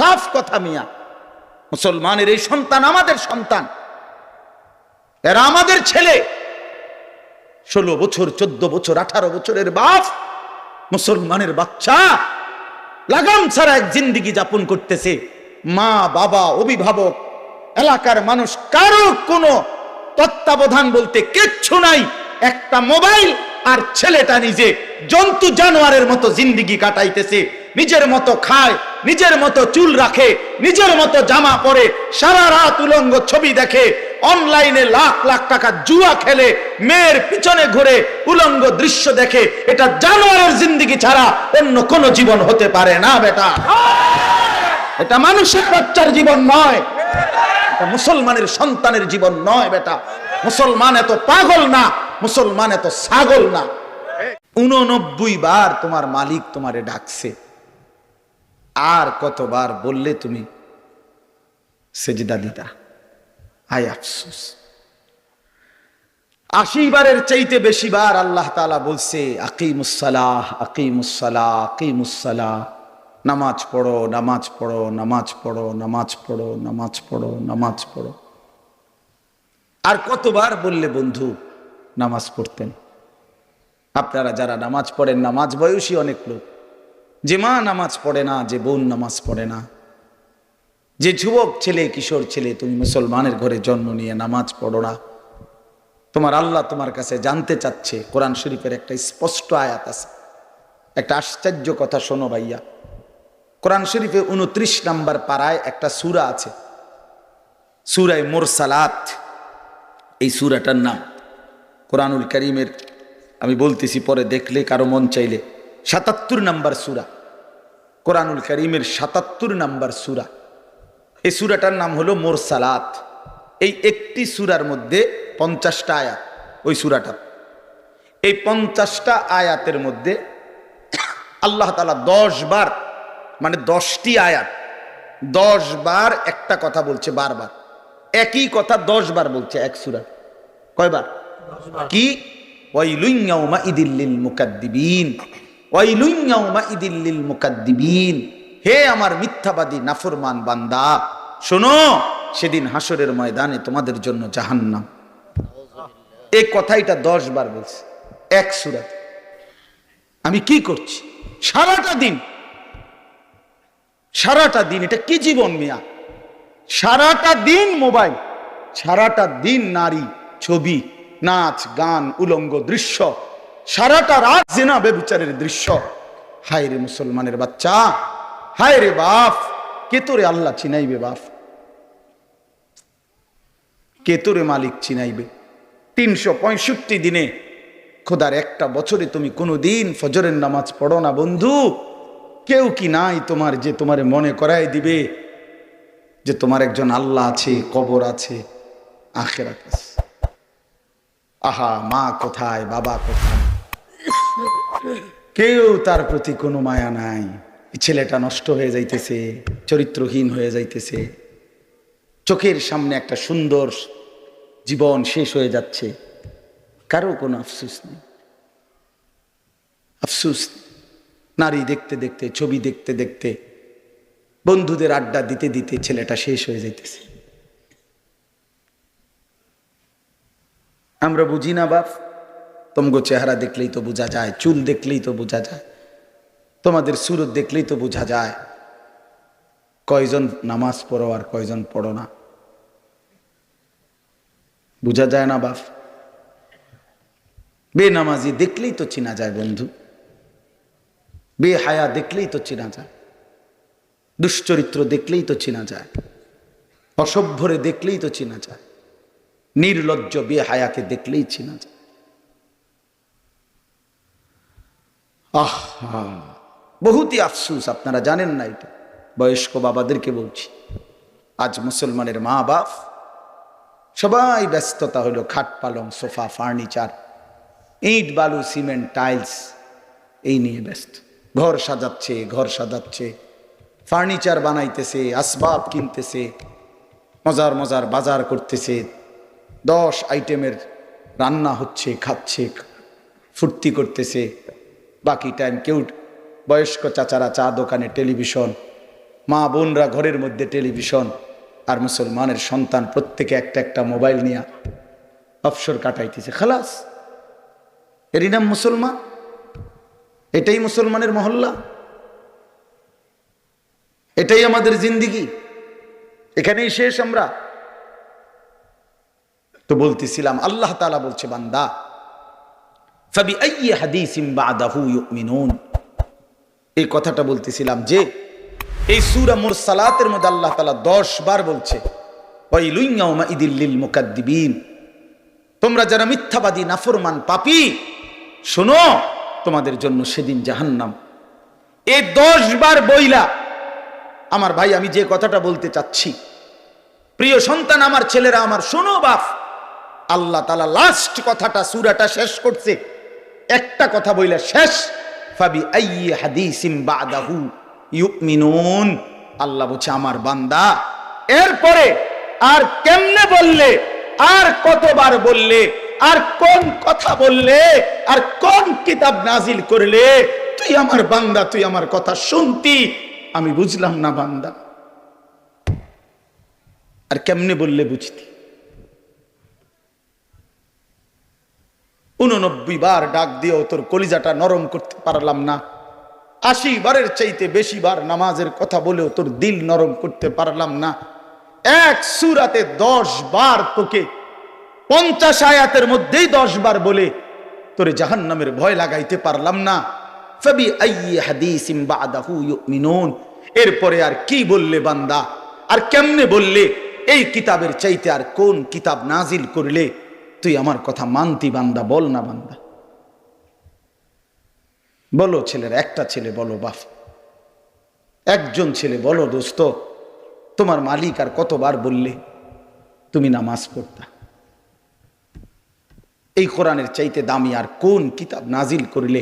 সাফ কথা মিয়া, মুসলমানের এই সন্তান আমাদের সন্তান, এরা আমাদের ছেলে। 16 বছর 14 বছর 18 বছরের বাপ, মুসলমানের বাচ্চা লাগাম ছাড়া এক জিন্দেগি যাপন করতেছে। মা বাবা অভিভাবক এলাকার মানুষ কারো কোনো তত্ত্বাবধান বলতে কিচ্ছু নাই। একটা মোবাইল আর ছেলেটা নিজে জন্তু জানোয়ারের মতো জিন্দেগি কাটাইতেছে। নিজের মতো খায়, নিজের মতো চুল রাখে, নিজের মতো জামা পরে, সারা রাত উলঙ্গ ছবি দেখে, অনলাইনে লাখ লাখ টাকা জুয়া খেলে, মেয়ের পিছনে ঘুরে উলঙ্গ দৃশ্য দেখে। এটা জানোয়ারের জিন্দেগি ছাড়া অন্য কোন জীবন হতে পারে না বেটা। এটা মানুষের বাচ্চার জীবন নয়, এটা মুসলমানের সন্তানের জীবন নয় বেটা। মুসলমান এত পাগল না, মুসলমান এত ছাগল না। 89 বার তোমার মালিক তোমারে ডাকছে, আর কতবার বললে তুমি সেজদা দিতা? হায় আফসোস। 80 বারের চাইতে বেশি বার আল্লাহ তাআলা বলছে আকিমুস সালাহ, আকিমুস সালাহ, আকিমুস সালাহ। নামাজ পড়ো, নামাজ পড়ো, নামাজ পড়ো, নামাজ পড়ো, নামাজ পড়ো, নামাজ পড়ো। আর কতবার বললে বন্ধু নামাজ পড়তেন? আপনারা যারা নামাজ পড়েন, নামাজ বয়সী অনেক লোক, যে মা নামাজ পড়ে না, যে বোন নামাজ পড়ে না, যে যুবক ছেলে কিশোর ছেলে, তুমি মুসলমানের ঘরে জন্ম নিয়ে নামাজ পড়ো না, তোমার আল্লাহ তোমার কাছে জানতে চাচ্ছে। কোরআন শরীফের একটা স্পষ্ট আয়াত আছে, একটা আশ্চর্য কথা শোনো ভাইয়া। কোরআন শরীফে 29 নম্বর পারায় একটা সূরা আছে, সূরায়ে মুরসালাত। এই সূরাটার নাম কোরআনুল কারীমের, আমি বলতেছি পরে দেখলে কারো মন চাইলে, 77 নম্বর সূরা, কোরআনুল কারীমের 77 নম্বর সূরা। এই সূরাটার নাম হলো মুরসালাত। এই একটি সূরার মধ্যে 50টা আয়াত। ওই সূরাটা, এই 50টা আয়াতের মধ্যে আল্লাহ তাআলা 10 বার, মানে 10টি আয়াত 10 বার একটা কথা বলছে, বারবার একই কথা 10 বার বলছে এক সূরা। কয়বার? কি? ওয়াইলুন ইয়াউমাইদিল লিল মুকাদ্দিবিন, ওয়াইলুন ইয়াউমাইদিল লিল মুকাদ্দিবিন। হে আমার মিথ্যাবাদী নাফরমান বান্দা, শোনো, সেদিন হাসরের ময়দানে তোমাদের জন্য জাহান্নাম। এই কথাইটা 10 বার বলছে এক সূরাতে। আমি কি করছি সারাটা দিন? সারাটা দিন এটা কি জীবন মিয়া? সারাটা দিন মোবাইল, সারাটা দিন নারী, ছবি, নাচ, গান, উলঙ্গ দৃশ্য, সারাটা রাত জিনা ব্যভিচারের দৃশ্য। হায় রে মুসলমানের বাচ্চা, হায় রে বাপ, কে তোরে আল্লাহ চিনাইবে? বাপ কে তোরে মালিক চিনাইবে? 365 দিনে খোদার একটা বছরে তুমি কোনোদিন ফজরের নামাজ পড়ো না বন্ধু। কেউ কি নাই তোমার যে তোমারে মনে করায় দিবে যে তোমার একজন আল্লাহ আছে, কবর আছে, আখিরাত আছে? আহা, মা কোথায়, বাবা কোথায়? কেউ তার প্রতি কোনো মায়া নাই। ছেলেটা নষ্ট হয়ে যাইতেছে, চরিত্রহীন হয়ে যাইতেছে, চোখের সামনে একটা সুন্দর জীবন শেষ হয়ে যাচ্ছে, কারো কোনো আফসোস নেই। আফসোস, নারী দেখতে দেখতে, ছবি দেখতে দেখতে, বন্ধুদের আড্ডা দিতে দিতে ছেলেটা শেষ হয়ে যাইতেছে। আমরা বুঝি না বাপ, তোমাগো চেহারা দেখলেই তো বোঝা যায়, চুল দেখলেই তো বোঝা যায়, তোমাদের সুরত দেখলেই তো বোঝা যায় কয়জন নামাজ পড়ো আর কয়জন পড়ো না। বোঝা যায় না বাপ? বেনামাজি দেখলেই তো চেনা যায় বন্ধু, বেহায়া দেখলেই তো চেনা যায়, দুশ্চরিত্র দেখলেই তো চেনা যায়, অসভ্যরে দেখলেই তো চেনা যায়, নির্লজ্জ বেহায়াকে দেখলেই চেনা যায়। আহা, বহুতই আফসোস, আপনারা জানেন না এটা। বয়স্ক বাবাদেরকে বলছি, আজ মুসলমানের মা বাপ সবাই ব্যস্ততা হলো খাট পালং, সোফা, ফার্নিচার, ইট বালু, সিমেন্ট, টাইলস, এই নিয়ে ব্যস্ত। ঘর সাজাচ্ছে, ঘর সাজাচ্ছে, ফার্নিচার বানাইতেছে, আসবাব কিনতেছে, মজার মজার বাজার করতেছে, 10 আইটেমের রান্না হচ্ছে, খাচ্ছে, ফুর্তি করতেছে। বাকি টাইম কেউ বয়স্ক চাচারা চা দোকানে, টেলিভিশন, মা বোনরা ঘরের মধ্যে টেলিভিশন, আর মুসলমানের সন্তান প্রত্যেকে একটা একটা মোবাইল নিয়ে অবসর কাটাইতেছে। খালাস, এরই নাম মুসলমান? এটাই মুসলমানের মহল্লা? এটাই আমাদের জিন্দিগি? এখানেই শেষ আমরা? তো বলতেছিলাম আল্লাহ তাআলা বলছে, বান্দা ফাবিআইয়ি হাদিসিন বাদাহু ইউমিনুন। এই কথাটা বলতেছিলাম যে এই সূরা মুরসালাতের মধ্যে আল্লাহ তাআলা 10 বার বলছে ওয়াইলুন ইয়াউমাইযিল লিল মুকাদ্দিবিন, তোমরা যারা মিথ্যাবাদী নাফরমান পাপী, শোনো তোমাদের জন্য সেদিন জাহান্নাম। এই 10 বার বইলা আমার ভাই, আমি যে কথাটা বলতে চাচ্ছি, প্রিয় সন্তান, আমার ছেলেরা আমার, শোনো বাপ, আল্লাহ তাআলা লাস্ট কথাটা সূরাটা শেষ করছে একটা কথা বইলা শেষ, ফাবিআইয়ি হাদিসিন বাদাহু ইউমিনুন। আল্লাহ বলছে আমার বান্দা এরপরে আর কেমনে বললে, আর কতবার বললে, আর কোন কথা বললে, আর কোন কিতাব নাজিল করলে তুই আমার বান্দা, তুই আমার কথা শুনতি, আমি বুঝলাম না বান্দা, আর কেমনে বললে বুঝতি? 89 বার ডাক দিয়েও তোর কলিজাটা নরম করতে পারলাম না। 80 বারের চাইতে বেশি বার নামাজের কথা বলেও তোর দিল নরম করতে পারলাম না। এক সূরাতে 10 বার তোকে 50 আয়াতের মধ্যেই 10 বার বলে তোরে জাহান্নামের ভয় লাগাইতে পারলাম না। ফাবিআইয়ি হাদিসিন বাদাহু ইউমিনুন। এরপরে আর কি বললে বান্দা, আর কেমনে বললে, এই কিতাবের চাইতে আর কোন কিতাব নাজিল করলে তুই আমার কথা মানতি বান্দা? বল না বান্দা, বলো ছেলের, একটা ছেলে বলো বাপ, একজন ছেলে বলো দোস্ত, তোমার মালিক আর কতবার বললে তুমি নামাজ পড়তা? এই কোরআনের চাইতে দামি আর কোন কিতাব নাজিল করলে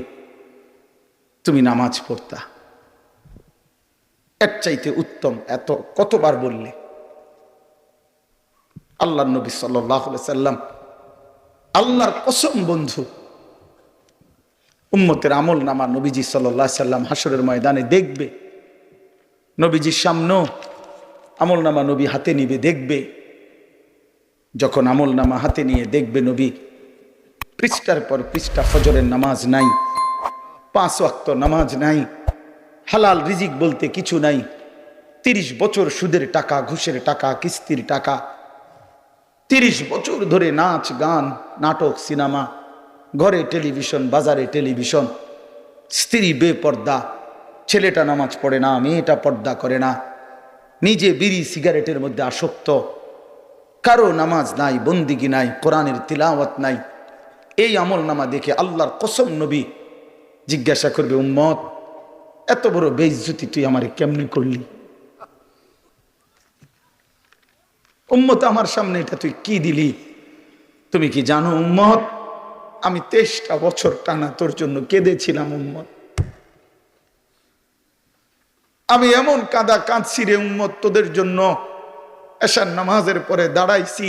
তুমি নামাজ পড়তা? এর চাইতে উত্তম এত কতবার বললে? আল্লাহর নবী সাল্লাল্লাহু আলাইহি সাল্লাম, আল্লাহর কসম বন্ধু, উম্মতের আমল নামা নবীজি সাল্লাল্লাহু আলাইহি সাল্লাম হাসরের ময়দানে দেখবে, নবীজির সামনে আমল নামা নবী হাতে নিবে, দেখবে। যখন আমল নামা হাতে নিয়ে দেখবে নবী, পৃষ্ঠার পর পৃষ্ঠা ফজরের নামাজ নাই, 5 ওয়াক্ত নামাজ নাই, হালাল রিজিক বলতে কিছু নাই, 30 বছর সুদের টাকা, ঘুষের টাকা, কিস্তির টাকা, 30 বছর ধরে নাচ গান, নাটক, সিনেমা, ঘরে টেলিভিশন, বাজারে টেলিভিশন, স্ত্রী বেপর্দা, ছেলেটা নামাজ পড়ে না, মেয়েটা পর্দা করে না, নিজে বিড়ি সিগারেটের মধ্যে আসক্ত, কারো নামাজ নাই, বন্দিগি নাই, কোরআনের তিলাওয়াত নাই। এই আমল নামা দেখে আল্লাহর কসম নবী জিজ্ঞাসা করবে, উম্মত এত বড় বেইজ্জতি তুই আমারে কেমনে করলি? উম্মত আমার সামনে এটা তুই কি দিলি? তুমি কি জানো উম্মত, আমি 23টা বছর টানা তোর জন্য কেঁদেছিলাম উম্মত। আমি এমন কাঁদা কাঁদছি রে উম্মত তোদের জন্য, এশার নামাজের পরে দাঁড়াইছি,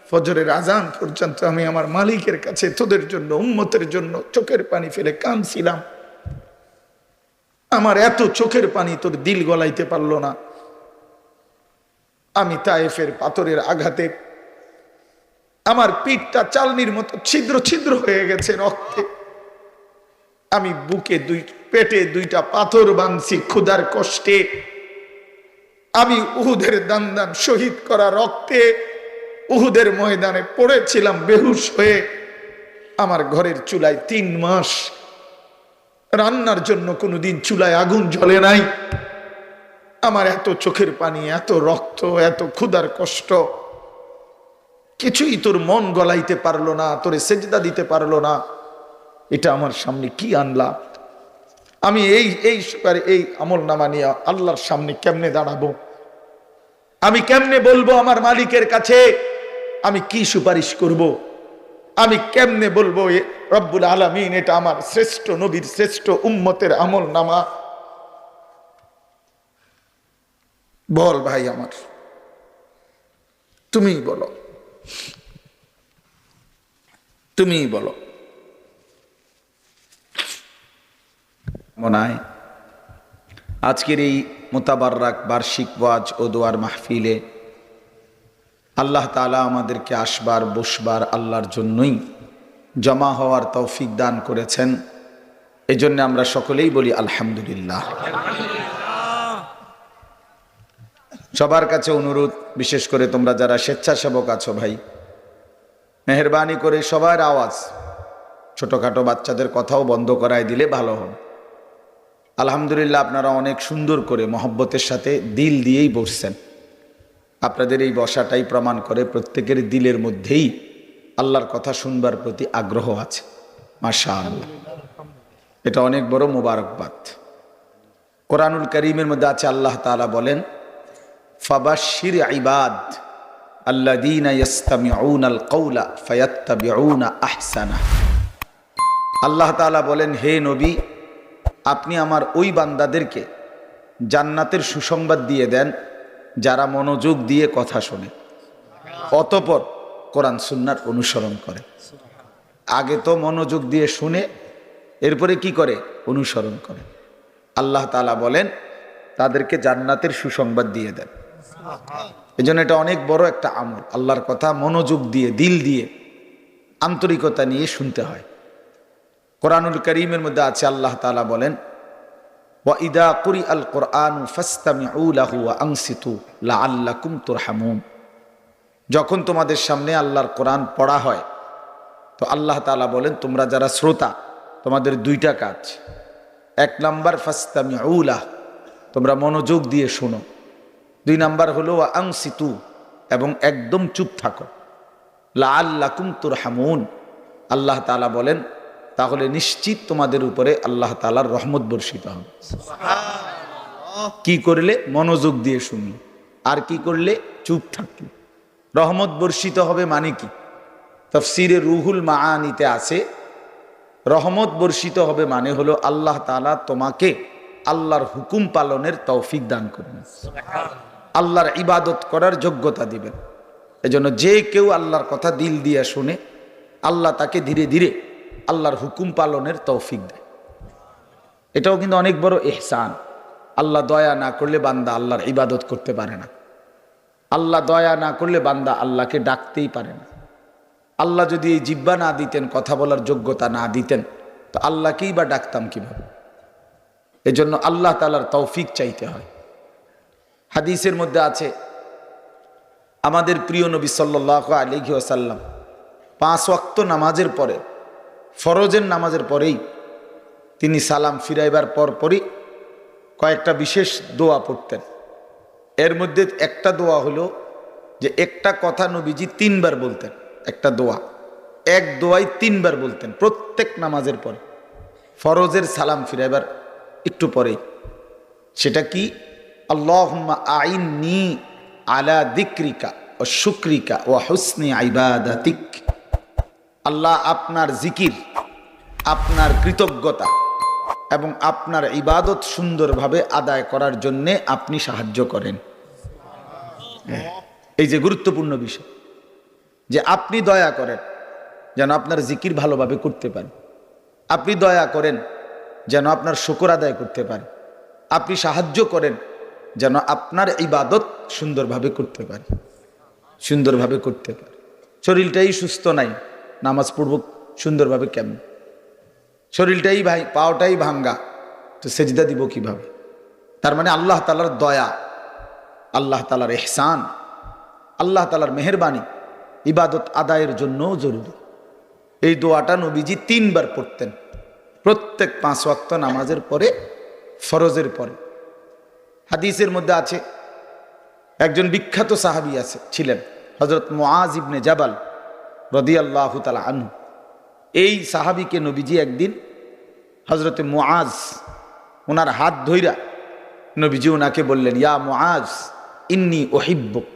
ফজরের আজান পর্যন্ত আমি আমার মালিকের কাছে তোদের জন্য, উম্মতের জন্য চোখের পানি ফেলে কাঁদছিলাম। আমার এত চোখের পানি তোর দিল গলাইতে পারলো না। আমি তায়েফের পাথরের আঘাতে আমার পিঠটা চালনির মতো ছিদ্র ছিদ্র হয়ে গেছে রক্তে। আমি বুকে পেটে 2টা পাথর বাঁধছি ক্ষুধার কষ্টে। আমি উহুদের দান শহীদ করা রক্তে উহুদের ময়দানে পড়েছিলাম বেহুশ হয়ে। আমার ঘরের চুলায় 3 মাস রান্নার জন্য কোনোদিন চুলায় আগুন জ্বলে নাই। আমার এত চোখের পানি, এত রক্ত, এত ক্ষুধার কষ্ট, কিছুই তোর মন গলাইতে পারলো না, তোরে সেজদা দিতে পারলো না। এটা আমার সামনে কি আনলা? আমি এই আমল নামা নিয়ে আল্লাহর সামনে কেমনে দাঁড়াবো? আমি কেমনে বলবো আমার মালিকের কাছে আমি কি সুপারিশ করব? আমি কেমনে বলবো রব্বুল আলামিন এটা আমার শ্রেষ্ঠ নবীর শ্রেষ্ঠ উম্মতের আমল নামা? বল ভাই আমার, তুমিই বলো, তুমিই বলো। মনে হয় আজকের এই মুতাবাররাক বার্ষিক ওয়াজ ও দোয়ার মাহফিলে আল্লাহ তাআলা আমাদেরকে আসবার বসবার আল্লাহর জন্যই জমা হওয়ার তৌফিক দান করেছেন। এজন্য আমরা সকলেই বলি আলহামদুলিল্লাহ। সবার কাছে অনুরোধ, বিশেষ করে তোমরা যারা স্বেচ্ছাসেবক আছো ভাই, মেহেরবানি করে সবার আওয়াজ, ছোটখাটো বাচ্চাদের কথাও বন্ধ করায় দিলে ভালো হবে। আলহামদুলিল্লাহ, আপনারা অনেক সুন্দর করে মহব্বতের সাথে দিল দিয়েই বসছেন। আপনাদের এই বসাটাই প্রমাণ করে প্রত্যেকের দিলের মধ্যেই আল্লাহর কথা শুনবার প্রতি আগ্রহ আছে। মাশাআল্লাহ, এটা অনেক বড় মোবারকবাদ। কোরআনুল কারীমের মধ্যে আছে, আল্লাহ তাআলা বলেন, ফাবাশশির ইবাদ আল্লাযীনা ইসতামিউনাল কওলা ফায়াত্তাবিউনা আহসানা। আল্লাহ তাআলা বলেন, হে নবী, আপনি আমার ওই বান্দাদেরকে জান্নাতের সুসংবাদ দিয়ে দেন যারা মনোযোগ দিয়ে কথা শোনে, অতঃপর কোরআন সুন্নাহর অনুসরণ করে। আগে তো মনোযোগ দিয়ে শুনে, এরপরে কি করে? অনুসরণ করে। আল্লাহ তাআলা বলেন তাদেরকে জান্নাতের সুসংবাদ দিয়ে দেন। এজন্য এটা অনেক বড় একটা আমল। আল্লাহর কথা মনোযোগ দিয়ে, দিল দিয়ে, আন্তরিকতা নিয়ে শুনতে হয়। কোরআনুল কারীমের মধ্যে আছে, আল্লাহ তাআলা বলেন, ওয়া ইদা কুরিআল কুরআনু ফাসতামিউ লাহু ওয়া আনসিতু লাআল্লাকুম তুরহামুন। যখন তোমাদের সামনে আল্লাহর কোরআন পড়া হয়, তো আল্লাহ তাআলা বলেন, তোমরা যারা শ্রোতা, তোমাদের দুইটা কাজ। এক নাম্বার ফাসতামিউ লাহ, তোমরা মনোযোগ দিয়ে শোনো। দুই নাম্বার হলো ওয়া আনসিতু, এবং একদম চুপ থাকো। লাআল্লাকুম তুরহামুন, আল্লাহ তাআলা বলেন, তাহলে নিশ্চিত তোমাদের উপরে আল্লাহ তাআলার রহমত বর্ষিত হবে। কি করলে? মনোযোগ দিয়ে শুনলে। আর কি করলে? চুপ থাকলে। রহমত বর্ষিত হবে মানে কি? তাফসীরে রুহুল মাআনিতে আছে, রহমত বর্ষিত হবে মানে হলো আল্লাহ তাআলা তোমাকে আল্লাহর হুকুম পালনের তৌফিক দান করবেন, আল্লাহর ইবাদত করার যোগ্যতা দিবেন। এজন্য যে কেউ আল্লাহর কথা দিল দিয়ে শুনে, আল্লাহ তাকে ধীরে ধীরে আল্লাহর হুকুম পালনের তৌফিক দেয়। এটাও কিন্তু অনেক বড় ইহসান। আল্লাহ দয়া না করলে বান্দা আল্লাহর ইবাদত করতে পারে না। আল্লাহ দয়া না করলে বান্দা আল্লাহকে ডাকতেই পারে না। আল্লাহ যদি এই জিহ্বা না দিতেন, কথা বলার যোগ্যতা না দিতেন, তো আল্লাহকেই বা ডাকতাম কিভাবে? এজন্য আল্লাহ তাআলার তৌফিক চাইতে হয়। হাদিসের মধ্যে আছে, আমাদের প্রিয় নবী সাল্লাল্লাহু আলাইহি ওয়াসাল্লাম 5 ওয়াক্ত নামাজের পরে, ফরজের নামাজের পরেই তিনি সালাম ফিরাইবার পরপরই কয়েকটা বিশেষ দোয়া পড়তেন। এর মধ্যে একটা দোয়া হলো যে একটা কথা নবীজি 3 বার বলতেন। একটা দোয়া, এক দোয়াই 3 বার বলতেন প্রত্যেক নামাজের পরে, ফরজের সালাম ফিরাইবার একটু পরেই। সেটা কি? আল্লাহুম্মা আইন্নি আলা যিকরিকা ওয়া শুকরিকা ওয়া হুসনি ইবাদাতিক। আল্লাহ, আপনার জিকির, আপনার কৃতজ্ঞতা এবং আপনার ইবাদত সুন্দরভাবে আদায় করার জন্যে আপনি সাহায্য করেন। এই যে গুরুত্বপূর্ণ বিষয়, যে আপনি দয়া করেন যেন আপনার জিকির ভালোভাবে করতে পারেন, আপনি দয়া করেন যেন আপনার শুকর আদায় করতে পারেন, আপনি সাহায্য করেন যেন আপনার ইবাদত সুন্দরভাবে করতে পারে, সুন্দরভাবে করতে পারে। শরীরটাই সুস্থ নাই, নামাজ পড়ব সুন্দরভাবে কেমন? শরীরটাই ভাই, পাওটাই ভাঙ্গা, তো সেজদা দিব কিভাবে? তার মানে আল্লাহ তাআলার দয়া, আল্লাহ তাআলার ইহসান, আল্লাহ তাআলার মেহেরবানি ইবাদত আদায়ের জন্যও জরুরি। এই দোয়াটা নবীজি 3 বার পড়তেন প্রত্যেক 5 ওয়াক্ত নামাজের পরে, ফরজের পরে। হাদিসের মধ্যে আছে, একজন বিখ্যাত সাহাবী ছিলেন হযরত মুআজ ইবনে জাবাল রাদিয়াল্লাহু তাআলা আনহু। এই সাহাবীকে নবীজি একদিন, হযরতে মুআজ ওনার হাত ধইরা নবীজি ওনাকে বললেন, ইয়া মুআজ ইন্নী উহিব্বুক,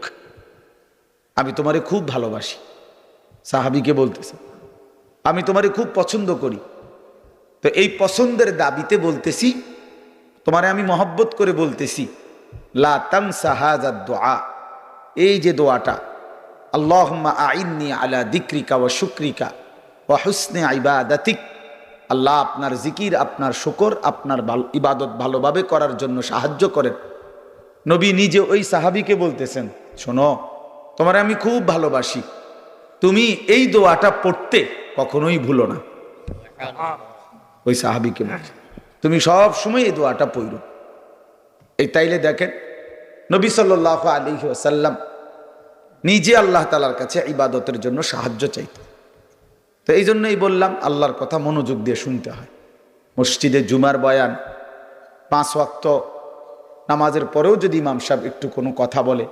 আমি তোমারে খুব ভালোবাসি। সাহাবীকে বলতেছে, আমি তোমারে খুব পছন্দ করি। তো এই পছন্দের দাবিতে বলতেছি, তোমারে আমি মহব্বত করে বলতেছি, লা তানসা হাযা দুআ, এই যে দোয়াটা, আল্লাহুম্মা আইন্নি আলা যিকরিকা ওয়া শুকরিকা ওয়া হুসনি ইবাদাতিক, আল্লাহ আপনার জিকির, আপনার শুকর, আপনার ইবাদত ভালোভাবে করার জন্য সাহায্য করেন। নবী নিজে ওই সাহাবীকে বলতেছেন, শোনো, তোমার আমি খুব ভালোবাসি, তুমি এই দোয়াটা পড়তে কখনোই ভুলো না। ওই সাহাবীকে বলছে, তুমি সব সময় এই দোয়াটা পড়ো। এই তাইলে দেখেন নবী সাল্লাল্লাহু আলাইহি ওয়াসাল্লাম নিজে আল্লাহ তাআলার কাছে ইবাদতের জন্য সাহায্য চাইতেন। তো এই জন্যই বললাম, আল্লাহর কথা মনোযোগ দিয়ে শুনতে হয়। মসজিদে জুমার বয়ান, 5 ওয়াক্ত নামাজের পরেও যদি ইমাম সাহেব একটু কোনো কথা বলে,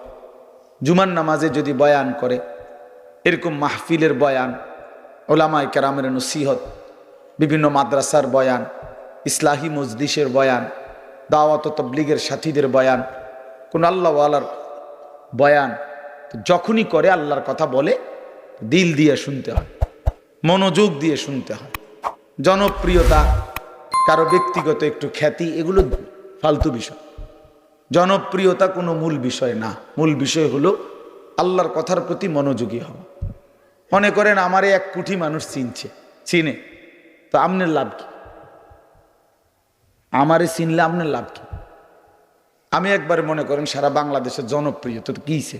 জুমার নামাজে যদি বয়ান করে, এরকম মাহফিলের বয়ান, ওলামায়ে কেরামের নসিহত, বিভিন্ন মাদ্রাসার বয়ান, ইসলাহি মজলিসের বয়ান, দাওয়াত ও তাবলীগের সাথীদের বয়ান, কোন আল্লাহওয়ালার বয়ান যখনই করে, আল্লাহর কথা বলে, দিল দিয়ে শুনতে হয়, মনোযোগ দিয়ে শুনতে হয়। জনপ্রিয়তা, কারো ব্যক্তিগত একটু খ্যাতি, এগুলো ফালতু বিষয়। জনপ্রিয়তা কোনো মূল বিষয় না। মূল বিষয় হলো আল্লাহর কথার প্রতি মনোযোগী হওয়া। মনে করেন আমারে 1 কোটি মানুষ চিনে, তো আপনার লাভ কি? আমারে চিনলে আপনার লাভ কি? আমি একবার মনে করেন সারা বাংলাদেশের জনপ্রিয়, তো কিছে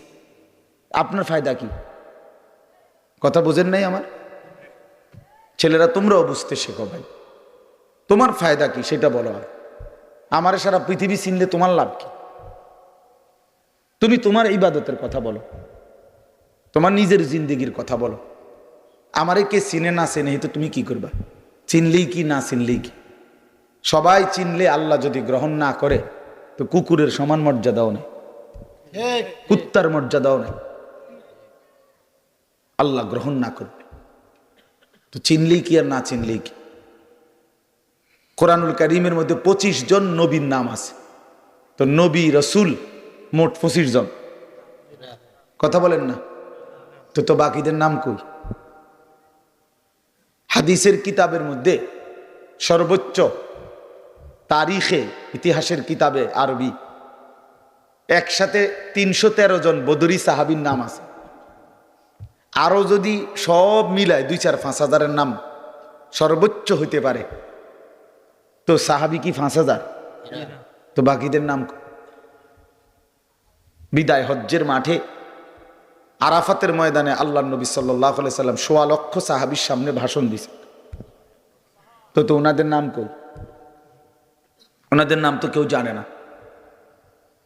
আপনার ফায়দা কি? কথা বোঝেন নাই আমার ছেলেরা? তোমরাও বুঝতে শেখো ভাই, তোমার ফায়দা কি সেটা বলো। আমারে সারা পৃথিবী চিনলে তোমার লাভ কি? তুমি তোমার ইবাদতের কথা বলো, তোমার নিজের জিন্দেগির কথা বলো। আমারে কে চিনে না চিনে তো তুমি কি করবা? চিনলেই কি, না চিনলেই কি? সবাই চিনলে আল্লাহ যদি গ্রহণ না করে, তো কুকুরের সমান মর্যাদাও নেই, কুত্তার মর্যাদাও নেই। আল্লাহ গ্রহণ না করবে তো চিনলেই কি আর না চিনলেই কি? কোরআনুল কারীমের মধ্যে 25 জন নবীর নাম আছে, তো নবী রসুল মোট 25 জন। কথা বলেন না তো বাকিদের নাম কই? হাদিসের কিতাবের মধ্যে সর্বোচ্চ তারিখে, ইতিহাসের কিতাবে আরবি, একসাথে 313 জন বদরি সাহাবীর নাম আছে। আরো যদি সব মিলায় 2-4-5 হাজারের নাম সর্বোচ্চ হইতে পারে, তো সাহাবী কি 5,000? তো বাকিদের নাম? বিদায় হজ্জের মাঠে আরাফাতের ময়দানে আল্লাহ নবী সাল্লাল্লাহু আলাইহি সাল্লাম 1.25 লক্ষ সাহাবীর সামনে ভাষণ দিয়েছেন, তো ওনাদের নাম কই? ওনাদের নাম তো কেউ জানে না।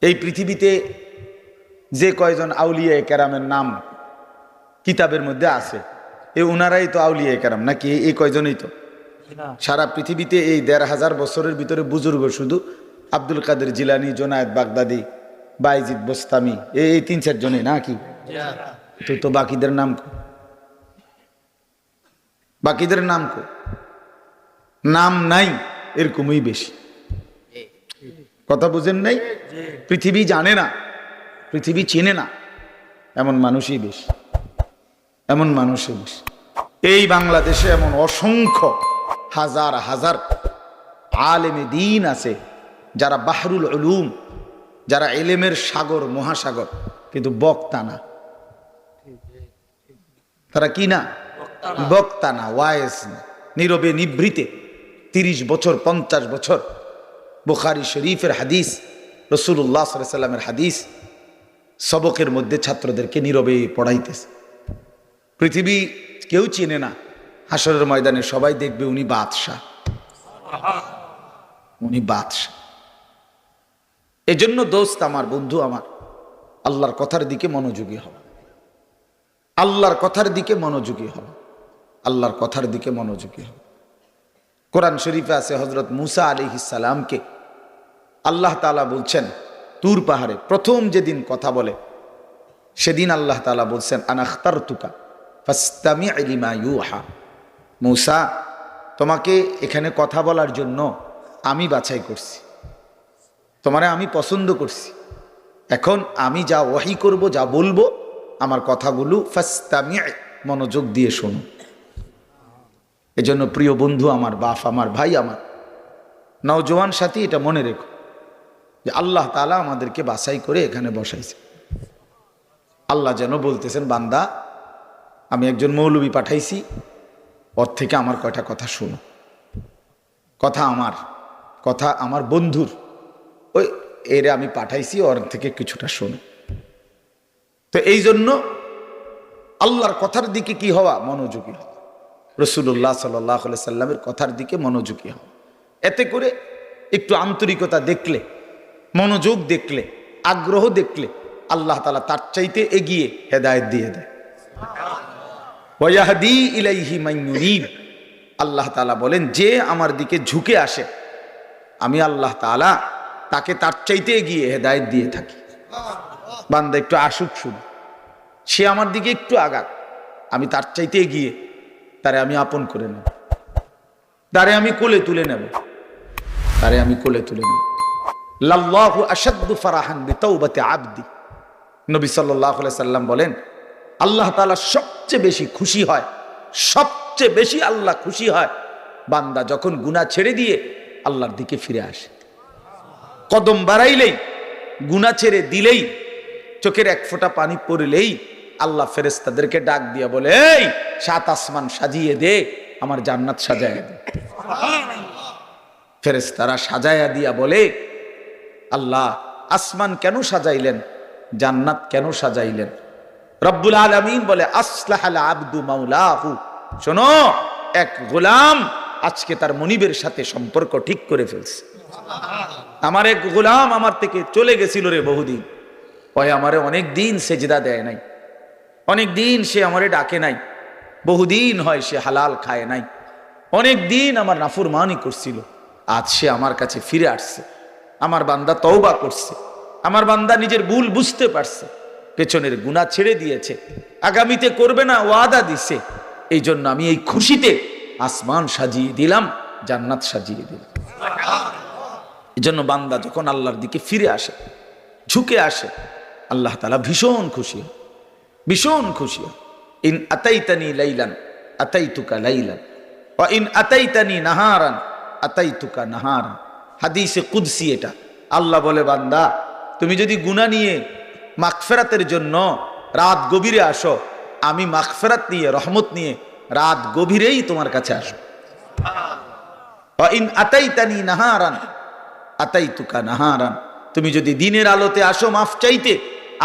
এই পৃথিবীতে যে কয়জন আউলিয়ায়ে কেরামের নাম কিতাবের মধ্যে আছে, ওনারাই তো আউলিয়ায়ে কেরাম নাকি? এই কয়জনই তো। সারা পৃথিবীতে এই 1,500 বছরের ভিতরে বুজুর্গ শুধু আব্দুল কাদের জিলানী, জোনায়েদ বাগদাদি, বাইজিদ বোস্তামি, এই 3-4 জনই নাকি? তো বাকিদের নাম কো? বাকিদের নাম কো? নাম নাই এরকমই বেশি। কথা বুঝেন নাই? পৃথিবী জানে না, পৃথিবী চিনে না, এমন মানুষই বেশি, এমন মানুষই বেশি। এই বাংলাদেশে এমন অসংখ্য হাজার হাজার আলেমে দ্বীন আছে যারা বাহরুল উলুম, যারা ইলমের সাগর, মহাসাগর, কিন্তু বক্তা না। তারা কি না? বক্তা না, ওয়াইজ না। নীরবে নিভৃতে 30 বছর 50 বছর বুখারী শরীফের হাদিস, রাসূলুল্লাহ সাল্লাল্লাহু আলাইহি ওয়াসাল্লামের হাদিস সবকের মধ্যে ছাত্রদেরকে নীরবে পড়াইতেছে। পৃথিবী কেউ চিনে না, হাসরের ময়দানে সবাই দেখবে উনি বাদশাহ, উনি বাদশাহ। এজন্য দোস্ত আমার, বন্ধু আমার, আল্লাহর কথার দিকে মনোযোগী হও, আল্লাহর কথার দিকে মনোযোগী হও, আল্লাহর কথার দিকে মনোযোগী হও। কোরআন শরীফে আছে হযরত মুসা আলাইহিস সালামকে আল্লাহ তাআলা বলছেন, তুর পাহাড়ে প্রথম যেদিন কথা বলে সেদিন আল্লাহ তাআলা বলছেন, আনা আখতারতুকা ফাসতামি' লিমা ইউহা। মুসা, তোমাকে এখানে কথা বলার জন্য আমি বাছাই করছি, তোমারে আমি পছন্দ করছি। এখন আমি যা ওহী করব, যা বলবো, আমার কথাগুলো ফাসতামি', মনোযোগ দিয়ে শোনো। এজন্য প্রিয় বন্ধু আমার, বাপ আমার, ভাই আমার, নওজোয়ান সাথী, এটা মনে রেখো যে আল্লাহ তাআলা আমাদেরকে বাছাই করে এখানে বসাইছে। আল্লাহ যেন বলতেছেন, বান্দা, আমি একজন মৌলবী পাঠাইছি, ওর থেকে আমার কয়টা কথা শোনো। কথা আমার বন্ধুর, ওই এরে আমি পাঠাইছি, ওর থেকে কিছুটা শোনো। তো এই জন্য আল্লাহর কথার দিকে কি হওয়া, মনোযোগী হওয়া, রাসূলুল্লাহ সাল্লাল্লাহু আলাইহি সাল্লামের কথার দিকে মনোযোগী হওয়া। এতে করে একটু আন্তরিকতা দেখলে, মনোযোগ দেখলে, আগ্রহ দেখলে আল্লাহ তাআলা তার চাইতে এগিয়ে হেদায়েত দিয়ে দেয়। ওয়াহদি ইলাইহি মান ইউনিব, আল্লাহ তাআলা বলেন যে আমার দিকে ঝুঁকে আসে আমি আল্লাহ তাআলা তাকে তার চাইতে এগিয়ে হেদায়েত দিয়ে থাকি। বান্দা একটু আসুক, শুধু সে আমার দিকে একটু আগাক, আমি তার চাইতে এগিয়ে তারে আমি আপন করে নেব, তারে আমি কোলে তুলে নেব, তারে আমি কোলে তুলে নেব। লাল্লাহু আশাদ্দু ফারাহান বিতাওবাতি আবদি, নবী সাল্লাল্লাহু আলাইহি সাল্লাম বলেন আল্লাহ তাআলা সবচেয়ে বেশি খুশি হয়, সবচেয়ে বেশি আল্লাহ খুশি হয় বান্দা যখন গুনাহ ছেড়ে দিয়ে আল্লাহর দিকে ফিরে আসে। কদম বাড়াইলেই, গুনাহ ছেড়ে দিলেই, চোখের এক ফোঁটা পানি পড়লেই আল্লাহ ফেরেশতাদেরকে ডাক দিয়া বলে, এই 7 আসমান সাজিয়ে দে, আমার জান্নাত সাজায়া দে। ফেরেশতারা সাজায়া দিয়া বলে, আল্লাহ আসমান কেন সাজাইলেন, জান্নাত কেন সাজাইলেন? রব্বুল আলামিন বলে, আসলাহাল আবদু মাওলাহু, শোনো, এক গোলাম আজকে তার মনিবের সাথে সম্পর্ক ঠিক করে ফেলছে। আমার এক গোলাম আমার থেকে চলে গেছিল রে বহুদিন, ওই আমারে অনেক দিন সেজদা দেয় নাই, অনেক দিন সে আমারে ডাকে নাই, বহুদিন হয় সে হালাল খায় নাই, অনেক দিন আমার নাফরমানি করছিল, আজ সে আমার কাছে ফিরে আসছে। আমার বান্দা তওবা করছে, আমার বান্দা নিজের ভুল বুঝতে পারছে, পেছনের গুনাহ ছেড়ে দিয়েছে, আগামীতে করবে না ওয়াদা দিছে। এই জন্য আমি এই খুশিতে আসমান সাজিয়ে দিলাম, জান্নাত সাজিয়ে দিলাম। এই জন্য বান্দা যখন আল্লাহর দিকে ফিরে আসে, ঝুঁকে আসে, আল্লাহ তাআলা ভীষণ খুশি, ভীষণ খুশি। ইন আতাইতানি লাইলান আতাইতুকা লাইলান ওয়া ইন আতাইতানি নাহারান আতাইতুকা নাহারান। হাদিসে কুদসি এটা। আল্লাহ বলে, বান্দা তুমি যদি গুনাহ নিয়ে মাগফিরাতের জন্য রাত গভীরে আসো, আমি মাগফিরাত নিয়ে, রহমত নিয়ে রাত গভীরেই তোমার কাছে আসো। ওয়া ইন আতাইতানি নাহারান আতাইতুকা নাহারান, তুমি যদি দিনের আলোতে আসো মাফ চাইতে,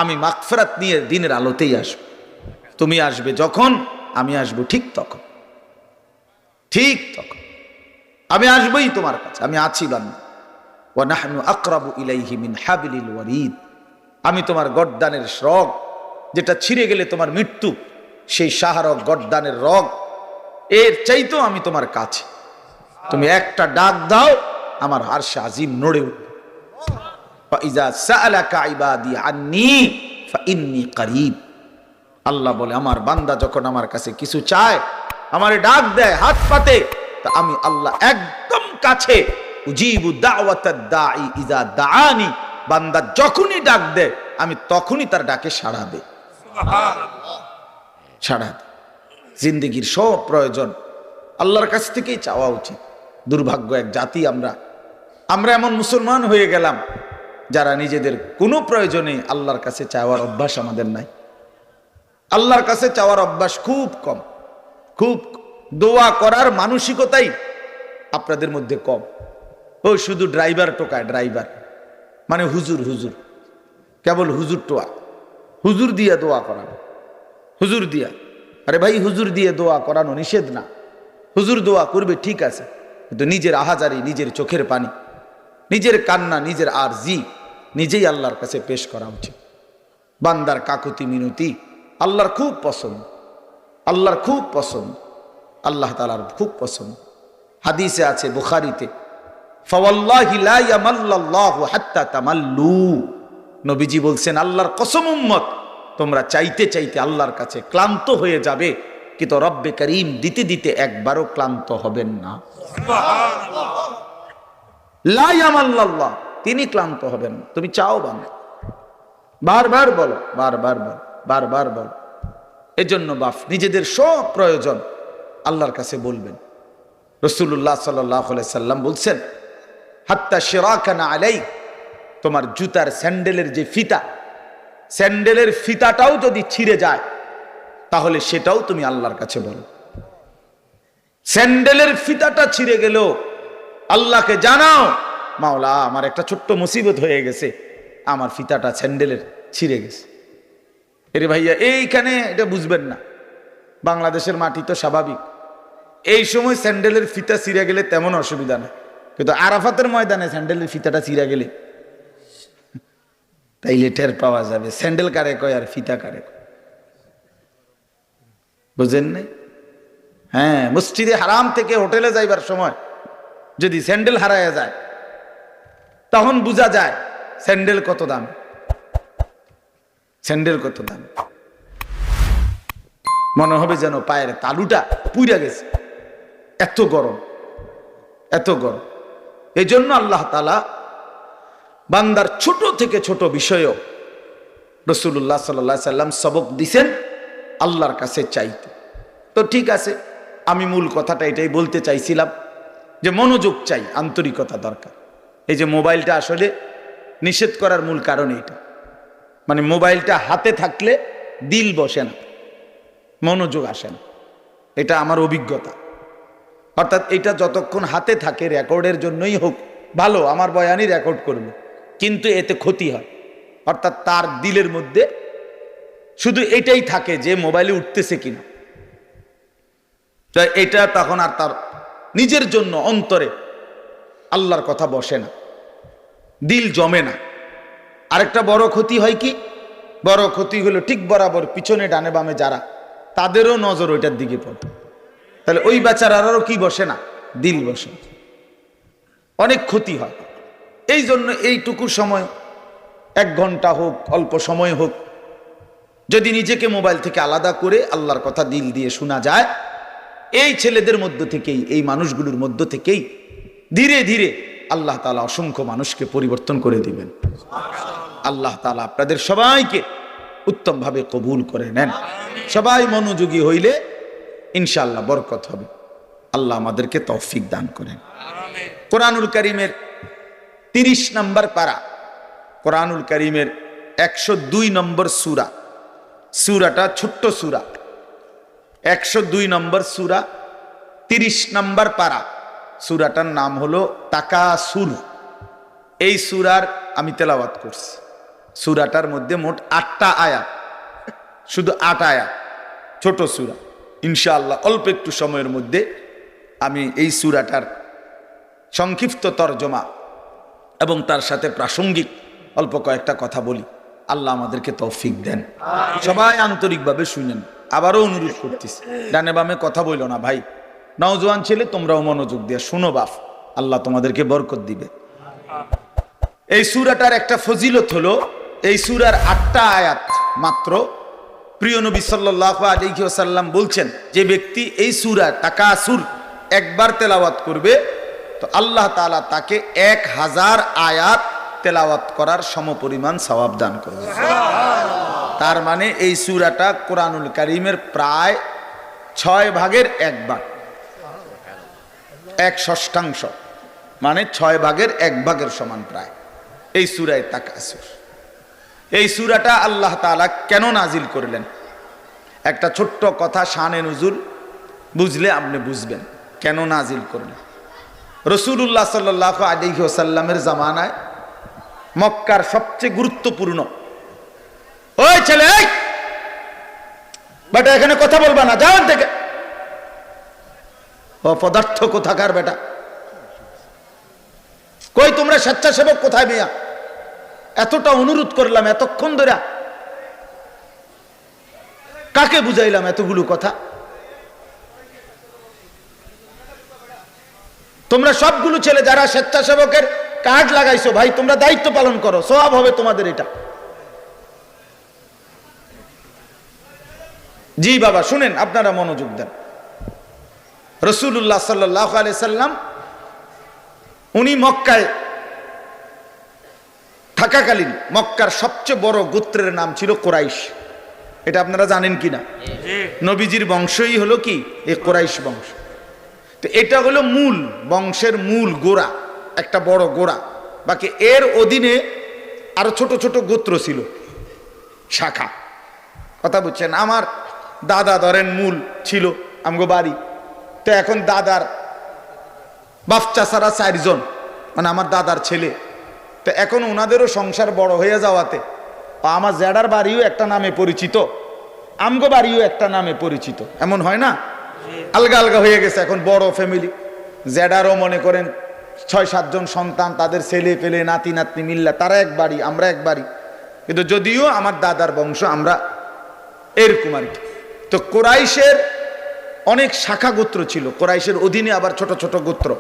আমি মাগফিরাত নিয়ে দিনের আলোতেই আসব। তুমি আসবে যখন, আমি আসবো ঠিক তখন, ঠিক তখন আমি আসবই তোমার কাছে, আমি আছি বান্দা। ওয়া নাহনু আকরাবু ইলাইহি মিন হাবলিল ওয়ারিদ, আমি তোমার গর্দানের রগ, যেটা ছিঁড়ে গেলে তোমার মৃত্যু, সেই শাহরগ গর্দানের রগ, এর চাইতেও আমি তোমার কাছে। তুমি একটা ডাক দাও, আমার আরশে আজিম নড়ে উঠবে। ফাইজা সাআলাকা ইবাদি আন্নী ফাইন্নী করিব, আল্লাহ বলে আমার বান্দা যখন আমার কাছে কিছু চায়, আমারে ডাক দেয়, হাত পাতে, তা আমি আল্লাহ একদম কাছে। উজিবু দাওয়াতাদ দাঈ ইজা দাআনি, বান্দা যখনই ডাক দেয় আমি তখনই তার ডাকে সাড়া দেই, সাড়া দেই। জিন্দেগির সব প্রয়োজন আল্লাহর কাছ থেকেই চাওয়া উচিত। দুর্ভাগ্য এক জাতি আমরা এমন মুসলমান হয়ে গেলাম যারা নিজেদের কোনো প্রয়োজনে আল্লাহর কাছে চাওয়ার অভ্যাস আমাদের নাই। আল্লাহর কাছে চাওয়ার অভ্যাস খুব কম, খুব দোয়া করার মানসিকতাই আপনাদের মধ্যে কম। ও শুধু ড্রাইভার টোকায়, ড্রাইভার মানে হুজুর, হুজুর কেবল হুজুর টোয়া, হুজুর দিয়া দোয়া করানো, হুজুর দিয়া। আরে ভাই, হুজুর দিয়ে দোয়া করানো নিষেধ না, হুজুর দোয়া করবে ঠিক আছে, কিন্তু নিজের আহাজারি, নিজের চোখের পানি, নিজের কান্না, নিজের আরজি নিজেই আল্লাহর কাছে পেশ করা উচিত। বান্দার কাকুতি মিনতি আল্লাহর খুব পছন্দ, আল্লাহর খুব পছন্দ, আল্লাহ তাআলার খুব পছন্দ। হাদিসে আছে বুখারীতে, ফাওয়াল্লাহি লা ইয়ামাল্লাল্লাহু হাত্তা তামাল্লু, নবীজি বলছেন আল্লাহর কসম উম্মত, তোমরা চাইতে চাইতে আল্লাহর কাছে ক্লান্ত হয়ে যাবে, কিন্তু রব্বে করিম দিতে দিতে একবারও ক্লান্ত হবেন না। লা ইয়ামাল্লাল্লাহ, তিনি ক্লান্ত হবেন না। তুমি চাও বান্দা, বারবার বলো, বারবার বলো, বারবার বলো। এজন্য বাপ নিজেদের সব প্রয়োজন আল্লাহর কাছে বলবেন। রাসূলুল্লাহ সাল্লাল্লাহু আলাইহি সাল্লাম বলছেন, হাত্তা শিরাকানা আলাইক, তোমার জুতার স্যান্ডেলের যে ফিতা, স্যান্ডেলের ফিতাটাও যদি ছিঁড়ে যায় তাহলে সেটাও তুমি আল্লাহর কাছে বলো। স্যান্ডেলের ফিতাটা ছিঁড়ে গেল আল্লাহকে জানাও, মাওলা আমার একটা ছোট্ট মুসিবত হয়ে গেছে, আমার ফিতাটা স্যান্ডেলের ছিঁড়ে গেছে। এরে ভাইয়া এইখানে এটা বুঝবেন না, বাংলাদেশের মাটি তো স্বাভাবিক, এই সময় স্যান্ডেলের ফিতা ছিঁড়ে গেলে তেমন অসুবিধা না, কিন্তু আরাফাতের ময়দানে স্যান্ডেলের ফিতাটা ছিঁড়ে গেলে তাইলে টের পাওয়া যাবে স্যান্ডেল কারে কয় আর ফিতা কারে কয়। বুঝেন নাই? হ্যাঁ, মসজিদে হারাম থেকে হোটেলে যাইবার সময় যদি স্যান্ডেল হারায় যায় তখন বোঝা যায় স্যান্ডেল কত দাম, স্যান্ডেল কত দাম। মনে হবে যেন পায়ের তালুটা পুড়ে গেছে, এত গরম, এত গরম। এই জন্য আল্লাহ তাআলা বান্দার ছোট থেকে ছোট বিষয়ও রাসূলুল্লাহ সাল্লাল্লাহু আলাইহি সাল্লাম সবক দিছেন আল্লাহর কাছে চাইতে। তো ঠিক আছে, আমি মূল কথাটা এটাই বলতে চাইছিলাম যে মনোযোগ চাই, আন্তরিকতা দরকার। এই যে মোবাইলটা আসলে নিষেধ করার মূল কারণ এটা, মানে মোবাইলটা হাতে থাকলে দিল বসে না, মনোযোগ আসে না, এটা আমার অভিজ্ঞতা। অর্থাৎ এটা যতক্ষণ হাতে থাকে রেকর্ডের জন্যই হোক ভালো, আমার বয়ানই রেকর্ড করবে, কিন্তু এতে ক্ষতি হয়। অর্থাৎ তার দিলের মধ্যে শুধু এটাই থাকে যে মোবাইলে উঠতেছে কিনা, এটা তখন আর তার নিজের জন্য অন্তরে আল্লাহর কথা বসে না, দিল জমে না। আরেকটা বড় ক্ষতি হয় কি, বড় ক্ষতি হলো ঠিক বরাবর পিছনে ডানে বামে যারা, তাদেরও নজর ওইটার দিকে পড়ে, তাহলে ওই বেচারারও কি বসে না, দিল বসে, অনেক ক্ষতি হয়। এই জন্য এইটুকু সময়, 1 ঘন্টা হোক অল্প সময় হোক, যদি নিজেকে মোবাইল থেকে আলাদা করে আল্লাহর কথা দিল দিয়ে শোনা যায়, এই ছেলেদের মধ্য থেকেই, এই মানুষগুলোর মধ্য থেকেই ধীরে ধীরে আল্লাহ তাআলা অসংখ্য মানুষকে পরিবর্তন করে দিবেন। আল্লাহ তাআলা আপনাদের সবাইকে উত্তমভাবে কবুল করে নেন। সবাই মনোযোগী হইলে ইনশাআল্লাহ বরকত হবে। আল্লাহ আমাদেরকে তৌফিক দান করেন। কোরআনুল কারীমের 30 নম্বর পারা, কোরআনুল কারীমের 102 নম্বর সূরা, সূরাটা ছোট্ট সূরা, 102 নম্বর সূরা, 30 নম্বর পারা, সূরাটার নাম হলো তাকাসুর। এই সূরার আমি তেলাওয়াত করছি। সূরাটার মধ্যে মোট 8টা আয়াত, শুধু 8 আয়াত, ছোট সূরা। ইনশাআল্লাহ অল্প একটু সময়ের মধ্যে আমি এই সূরাটার সংক্ষিপ্ত তরজমা এবং তার সাথে প্রাসঙ্গিক অল্প কয়েকটা কথা বলি। আল্লাহ আমাদেরকে তৌফিক দেন। সবাই আন্তরিকভাবে শুনেন। আবারও অনুরোধ করতেছি, ডানে বামে কথা বইলো না ভাই, নওজোয়ান ছেলে তোমরাও মনোযোগ দিয়ে শুনো বাপ, আল্লাহ তোমাদেরকে বরকত দিবে। এই সূরাটার একটা ফজিলত হলো, এই সূরার 8টা আয়াত মাত্র। প্রিয় নবী সাল্লাল্লাহু আলাইহি ওয়াসাল্লাম বলছেন, যে ব্যক্তি এই সূরা তাকাসুর একবার তেলাওয়াত করবে তো আল্লাহ তাআলা তাকে 1000 আয়াত তেলাওয়াত করার সমপরিমাণ সওয়াব দান করবে। তার মানে এই সূরাটা কোরআনুল কারীমের প্রায় 6 ভাগের 1 ভাগ, 1/6, মানে 6 ভাগের 1 ভাগের সমান প্রায় এই সূরায়ে তাকাসুর। এই সূরাটা আল্লাহ তাআলা কেন নাজিল করলেন, একটা ছোট্ট কথা শানে নুজুল বুঝলে আপনি বুঝবেন কেন নাজিল করলেন। রাসূলুল্লাহ সাল্লাল্লাহু আলাইহি ওয়াসাল্লামের জামানায় মক্কার সবচেয়ে গুরুত্বপূর্ণ, ওই ছেলে বেটা এখানে কথা বলবা না, যাও থেকে, অপদার্থ কোথাকার বেটা, কই তোমরা স্বেচ্ছাসেবক কোথায় মিয়া, এতটা অনুরোধ করলাম এতক্ষণ ধরে, কাকে বুঝাইলাম এতগুলো কথা, তোমরা সবগুলো ছেলে যারা স্বেচ্ছাসেবকের কার্ড লাগাইছো ভাই, তোমরা দায়িত্ব পালন করো, সওয়াব হবে তোমাদের এটা। জি বাবা শুনেন, আপনারা মনোযোগ দেন। রাসূলুল্লাহ সাল্লাল্লাহু আলাইহি সাল্লাম উনি মক্কায় থাকাকালীন মক্কার সবচেয়ে বড় গোত্রের নাম ছিল কুরাইশ। এটা আপনারা জানেন কিনা? নবীজির বংশই হলো কি এই কুরাইশ বংশ। তো এটা হলো মূল বংশের মূল গোড়া, একটা বড় গোড়া। বাকি এর অধীনে আরো ছোট ছোট গোত্র ছিল, শাখা। কথা বুঝছেন? আমার দাদা ধরেন মূল ছিল আমগো বাড়ি, তো এখন দাদার বাপ চাচারা 4 জন, মানে আমার দাদার ছেলে। তো এখন ওনাদেরও সংসার বড় হয়ে যাওয়াতে আমার জ্যাডার বাড়িও একটা নামে পরিচিত, আমগো বাড়িও একটা নামে পরিচিত, এমন হয় না? আলগা আলগা হয়ে গেছে, এখন বড় ফ্যামিলি। জ্যাডারও মনে করেন 6-7 জন সন্তান, তাদের ছেলে পেলে নাতি নাতনি মিল্লা, তারা এক বাড়ি, আমরা এক বাড়ি, কিন্তু যদিও আমার দাদার বংশ আমরা এরকম আর কি। তো কোরাইশের অনেক শাখা গোত্র ছিল, কোরাইশের অধীনে আবার ছোট ছোট গোত্র।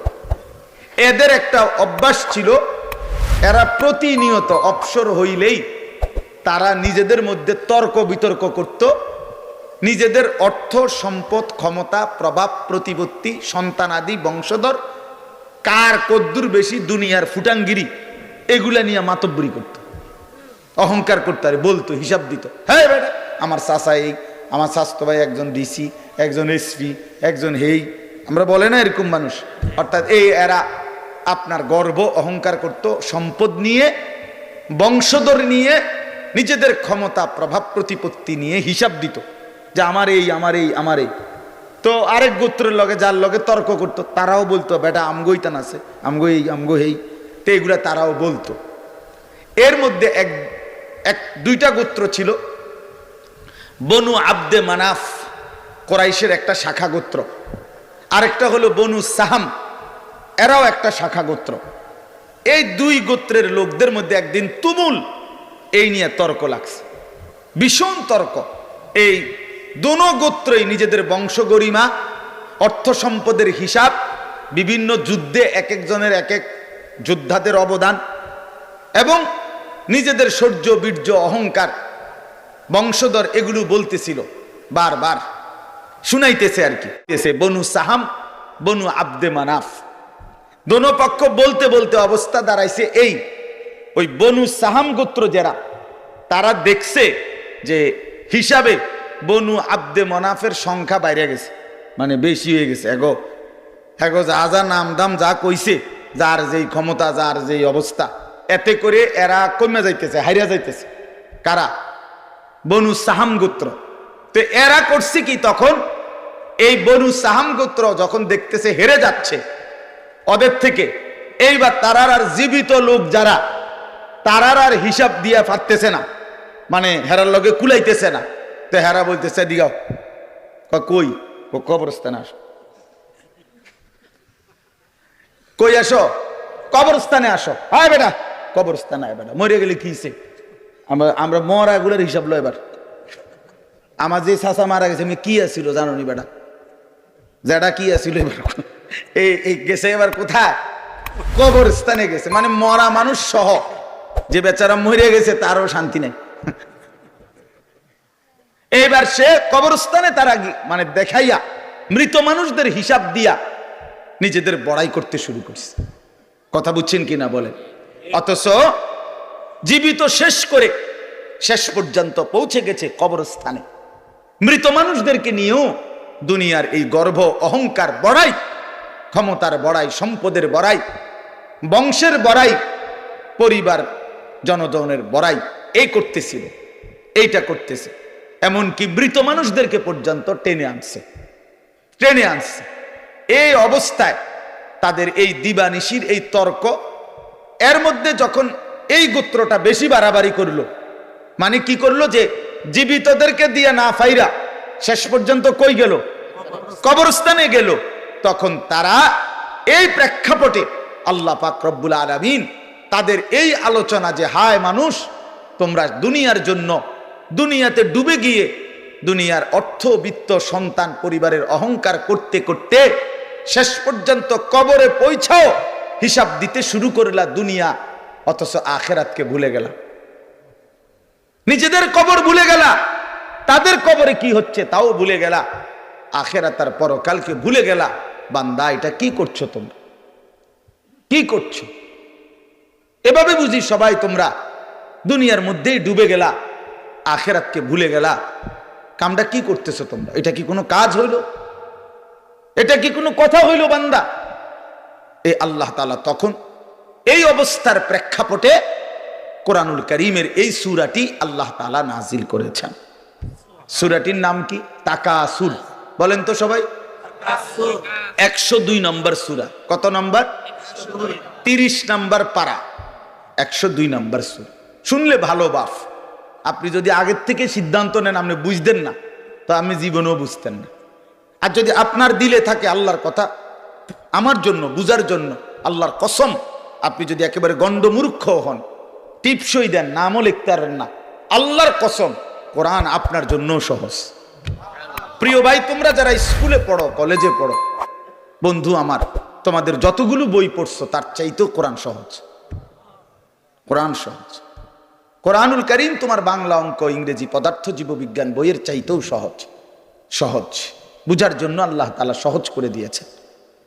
এদের একটা অভ্যাস ছিল, এরা প্রতিনিয়ত অবসর হইলেই তারা নিজেদের মধ্যে তর্ক বিতর্ক করত, নিজেদের অর্থ সম্পদ ক্ষমতা প্রভাব প্রতিপত্তি সন্তানাদি বংশধর কার কদ্দুর বেশি দুনিয়ার ফুটাঙ্গিরি এগুলা নিয়ে মাতব্বরি করত, অহংকার করতে আর বলতো, হিসাব দিত। হ্যাঁ বেটা আমার চাচা এই, আমার স্বাস্থ্য ভাই একজন ডিসি, একজন এসপি, একজন হেই, আমরা বলে না এরকম মানুষ। অর্থাৎ এই এরা আপনার গর্ব অহংকার করত, সম্পদ নিয়ে বংশধর নিয়ে নিজেদের ক্ষমতা প্রভাব প্রতিপত্তি নিয়ে হিসাব দিত যে আমার এই আমার এই আমার এই। তো আরেক গোত্রের লগে যার লগে তর্ক করতো তারাও বলতো বেটা আমগোই তান আছে, আমগো এই আমগো হেই, তো এগুলা তারাও বলতো। এর মধ্যে এক দুইটা গোত্র ছিল, বনু আব্দে মানাফ কোরাইশের একটা শাখা গোত্র, আরেকটা হলো বনু সাহাম, এরাও একটা শাখা গোত্র। এই দুই গোত্রের লোকদের মধ্যে একদিন তুমুল এই নিয়ে তর্ক লাগছে, ভীষণ তর্ক। এই দোনো গোত্রই নিজেদের বংশ গরিমা অর্থ সম্পদের হিসাব, বিভিন্ন যুদ্ধে এক একজনের এক এক যোদ্ধাদের অবদান এবং নিজেদের শৌর্য বীর্য অহংকার বংশধর এগুলো বলতেছিল, বারবার শুনাইতেছে আর কি। বনু সাহাম বনু আব্দে মানাফ দোনো পক্ষ বলতে বলতে অবস্থা দাঁড়াইছে এই, ওই বনু সাহাম গোত্র যারা তারা দেখছে যে হিসাবে বনু আব্দে মনাফের সংখ্যা বাইরে গেছে, মানে বেশি হয়ে গেছে। এগো এগো যা যা নাম দাম যা কইছে, যার যেই ক্ষমতা যার যেই অবস্থা, এতে করে এরা কমে যাইতেছে, হারিয়া যাইতেছে। কারা? বনু সাহাম গোত্র। তো এরা করছে কি, তখন এই বনু সাহাম গোত্র যখন দেখতেছে হেরে যাচ্ছে ওদের থেকে, এইবার তারার আর জীবিত লোক যারা তারার আর হিসাব দিয়া পারতেছে না, মানে হেরার লগে কুলাইতেছে না। তো হেরা বলতেছে দিগাও, কই কবরস্থানে আসো, কই আসো, কবরস্থানে আসো। হ্যাঁ বেটা কবরস্থানে আয় বেটা, মরে গেলে কি আমরা মরা গুলোর হিসাব লো। এবার আমার যে চাচা মারা গেছে আমি কি আসছিল জানো নি বেটা, যেটা কি আসছিল এবার এই গেছে এবার কোথায়, কবরস্থানে গেছে, মানে মরা মানুষ সহ। যে বেচারা মরে গেছে তারও শান্তি নেই। এইবার সে কবরস্থানে তারা মানে দেখাইয়া মৃত মানুষদের হিসাব দিয়া নিজেদের বড়াই করতে শুরু করছে। কথা বুঝছেন কিনা বলেন? অথচ জীবিত শেষ করে শেষ পর্যন্ত পৌঁছে গেছে কবরস্থানে। মৃত মানুষদেরকে নিয়েও দুনিয়ার এই গর্ব অহংকার বড়াই, ক্ষমতার বড়াই, সম্পদের বড়াই, বংশের বড়াই, পরিবার জনগণের বড়াই এই করতেছিল, এইটা করতেছে। এমনকি মৃত মানুষদেরকে পর্যন্ত টেনে আনছে। এই অবস্থায় তাদের এই দিবানিশির এই তর্ক, এর মধ্যে যখন এই গোত্রটা বেশি বাড়াবাড়ি করলো, মানে কি করলো যে জীবিতদেরকে দিয়ে না ফাইরা শেষ পর্যন্ত কই গেল, কবরস্থানে গেল। তখন তারা এই প্রেক্ষাপটে আল্লাহ পাক রব্বুল আলামিন তাদের এই আলোচনা যে হায় মানুষ, তোমরা দুনিয়ার জন্য দুনিয়াতে ডুবে গিয়ে দুনিয়ার অর্থ বিত্ত সন্তান পরিবারের অহংকার করতে করতে শেষ পর্যন্ত কবরে পৌঁছাও হিসাব দিতে শুরু করলা দুনিয়া, অথচ আখেরাতকে ভুলে গেলা, নিজেদের কবর ভুলে গেলা, তাদের কবরে কি হচ্ছে তাও ভুলে গেলা, আখেরাত আর পরকালকে ভুলে গেলা। বান্দা এটা কি করছো তোমরা, কি করছো? এভাবে বুঝি সবাই তোমরা দুনিয়ার মধ্যেই ডুবে গেলা, আখেরাতকে ভুলে গেলা। কামটা কি করতেছো তোমরা? এটা কি কোনো কাজ হইল? এটা কি কোনো কথা হইল বান্দা? এই আল্লাহ তাআলা তখন এই অবস্থার প্রেক্ষাপটে কোরআনুল কারীমের এই সূরাটি আল্লাহ তাআলা নাজিল করেছেন। সূরাটির নাম কি? তাকাসুর। বলেন তো সবাই, 102 নম্বর সূরা। কত নম্বর? 30 নম্বর পারা, 102 নম্বর সূরা। শুনলে ভালো বাপ, আপনি যদি আগের থেকে সিদ্ধান্ত নেন আপনি বুঝতেন না, তো আপনি জীবনেও বুঝতেন না। আর যদি আপনার দিলে থাকে আল্লাহর কথা আমার জন্য বুঝার জন্য, আল্লাহর কসম, আপনি যদি একেবারে গন্ডমূর্খ হন, টিপসই দেন, নামও লিখতে পারেন না, আল্লাহর কসম কোরআন আপনার জন্য সহজ। প্রিয় ভাই, তোমরা যারা স্কুলে পড়ো, কলেজে পড়ো, বন্ধু আমার, তোমাদের যতগুলো বই পড়ছো তার চাইতেও কোরআন সহজ। কোরআন সহজ। কোরআনুল কারীম তোমার বাংলা, অঙ্ক, ইংরেজি, পদার্থ, জীববিজ্ঞান বইয়ের চাইতেও সহজ। সহজ বুঝার জন্য আল্লাহ তাআলা সহজ করে দিয়েছেন।